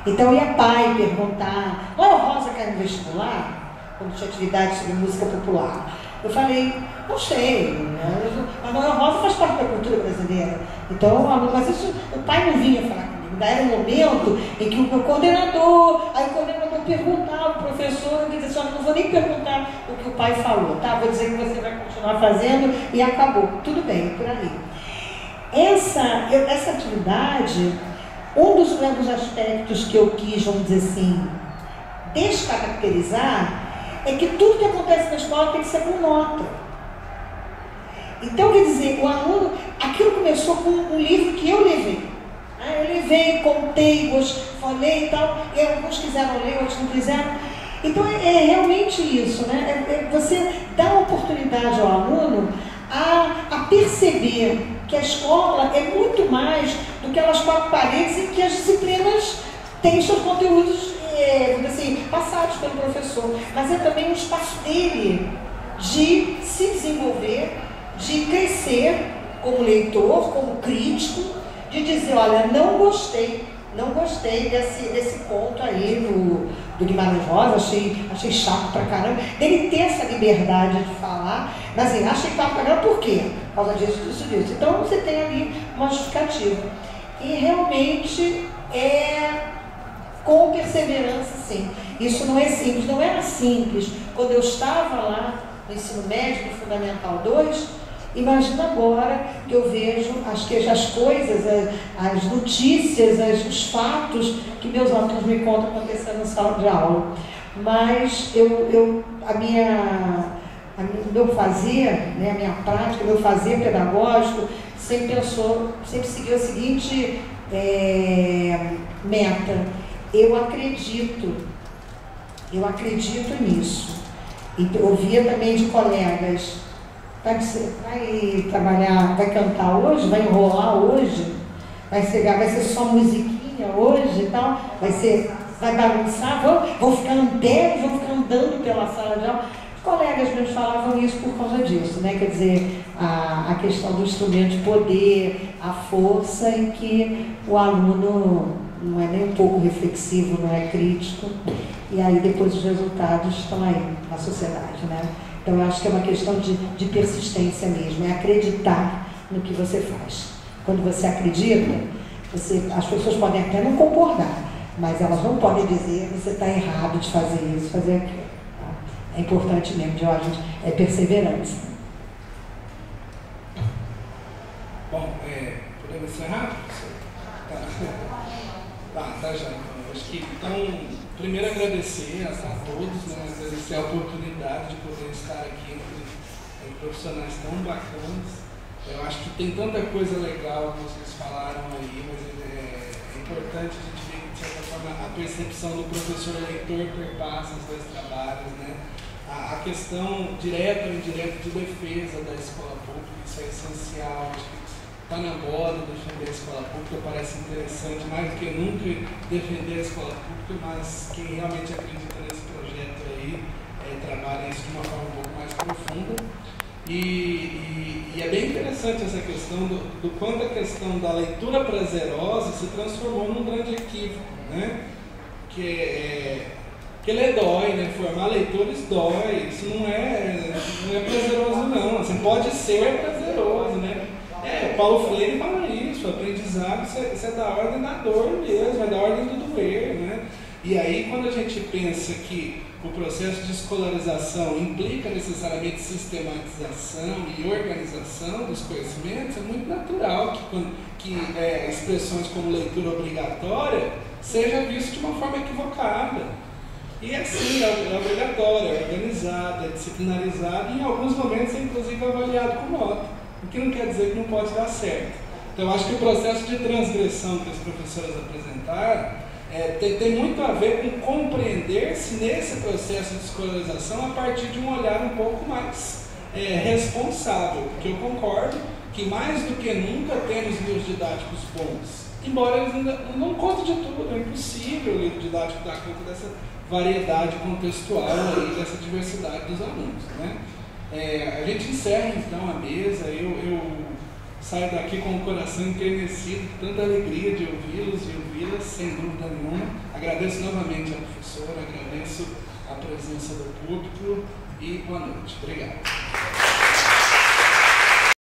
Então ia pai perguntar: Noel Rosa quer no vestibular? Quando tinha atividade sobre música popular. Eu falei: não sei, a Noel Rosa faz parte da cultura brasileira. Então, mas isso, o pai não vinha falar comigo. Daí era um momento em que o meu coordenador, aí o coordenador perguntava ao professor, ele dizia assim: não vou nem perguntar o que o pai falou, tá? Vou dizer que você vai continuar fazendo e acabou. Tudo bem, por aí. Essa atividade, um dos aspectos que eu quis, vamos dizer assim, descaracterizar, é que tudo que acontece na escola tem que ser com nota. Então, quer dizer, o aluno, aquilo começou com um livro que eu levei. Eu levei, contei, falei e tal, e alguns quiseram ler, outros não quiseram. Então, é realmente isso, né? Você dá a oportunidade ao aluno a perceber que a escola é muito mais do que aquelas quatro paredes em que as disciplinas têm seus conteúdos assim, passados pelo professor, mas é também um espaço dele de se desenvolver, de crescer como leitor, como crítico, de dizer: olha, não gostei desse ponto aí do Guimarães Rosa, achei chato pra caramba, dele ter essa liberdade de falar, mas assim, achei chato pra caramba por quê? Por causa disso. Então você tem ali uma justificativa. E realmente com perseverança, sim. Isso não é simples, não era simples. Quando eu estava lá no ensino médio, no Fundamental 2, imagina agora que eu vejo as coisas, as notícias, os fatos que meus alunos me contam acontecendo na sala de aula. Mas o meu fazer, né, a minha prática, o meu fazer pedagógico sempre seguiu a seguinte meta: eu acredito nisso. E ouvia também de colegas: vai trabalhar, vai cantar hoje, vai enrolar hoje, vai ser só musiquinha hoje e tal, vai bagunçar, vão ficar andando pela sala de aula. Os colegas meus falavam isso por causa disso, né? Quer dizer, a questão do instrumento de poder, a força em que o aluno não é nem um pouco reflexivo, não é crítico, e aí depois os resultados estão aí na sociedade, né? Então eu acho que é uma questão de persistência mesmo, é acreditar no que você faz. Quando você acredita, as pessoas podem até não concordar, mas elas não podem dizer: você está errado de fazer isso, fazer aquilo. Tá? É importante mesmo, Jorge, é perseverança. Bom, podemos encerrar? Tá já. Acho que, então, primeiro agradecer a todos, né, agradecer a oportunidade de poder estar aqui entre profissionais tão bacanas. Eu acho que tem tanta coisa legal que vocês falaram aí, mas é importante a gente ver que, de certa forma, a percepção do professor leitor perpassa os dois trabalhos, né? A a questão direta ou indireta de defesa da escola pública, isso é essencial. Acho que está na moda defender a escola pública, parece interessante, mais do que nunca defender a escola pública, mas quem realmente acredita nesse projeto aí trabalha isso de uma forma um pouco mais profunda. E é bem interessante essa questão do quanto a questão da leitura prazerosa se transformou num grande equívoco, né? Que ele dói, né? Formar leitores dói, isso não é prazeroso não, assim, pode ser prazeroso, né? Paulo Freire fala isso, o aprendizado isso é da ordem da dor mesmo, é da ordem do doer, né? E aí quando a gente pensa que o processo de escolarização implica necessariamente sistematização e organização dos conhecimentos, é muito natural que expressões como leitura obrigatória seja visto de uma forma equivocada. E assim, é obrigatório, é organizado, é disciplinarizado e em alguns momentos é inclusive avaliado com nota, o que não quer dizer que não pode dar certo. Então eu acho que o processo de transgressão que as professoras apresentaram tem muito a ver com compreender-se nesse processo de escolarização a partir de um olhar um pouco mais responsável, porque eu concordo que mais do que nunca temos livros didáticos bons, embora eles não contem de tudo, é impossível o livro didático dar conta dessa variedade contextual aí, dessa diversidade dos alunos, né? A gente encerra então a mesa, eu saio daqui com o coração enternecido, tanta alegria de ouvi-los e ouvi-las, sem dúvida nenhuma. Agradeço novamente à professora, agradeço a presença do público e boa noite. Obrigado.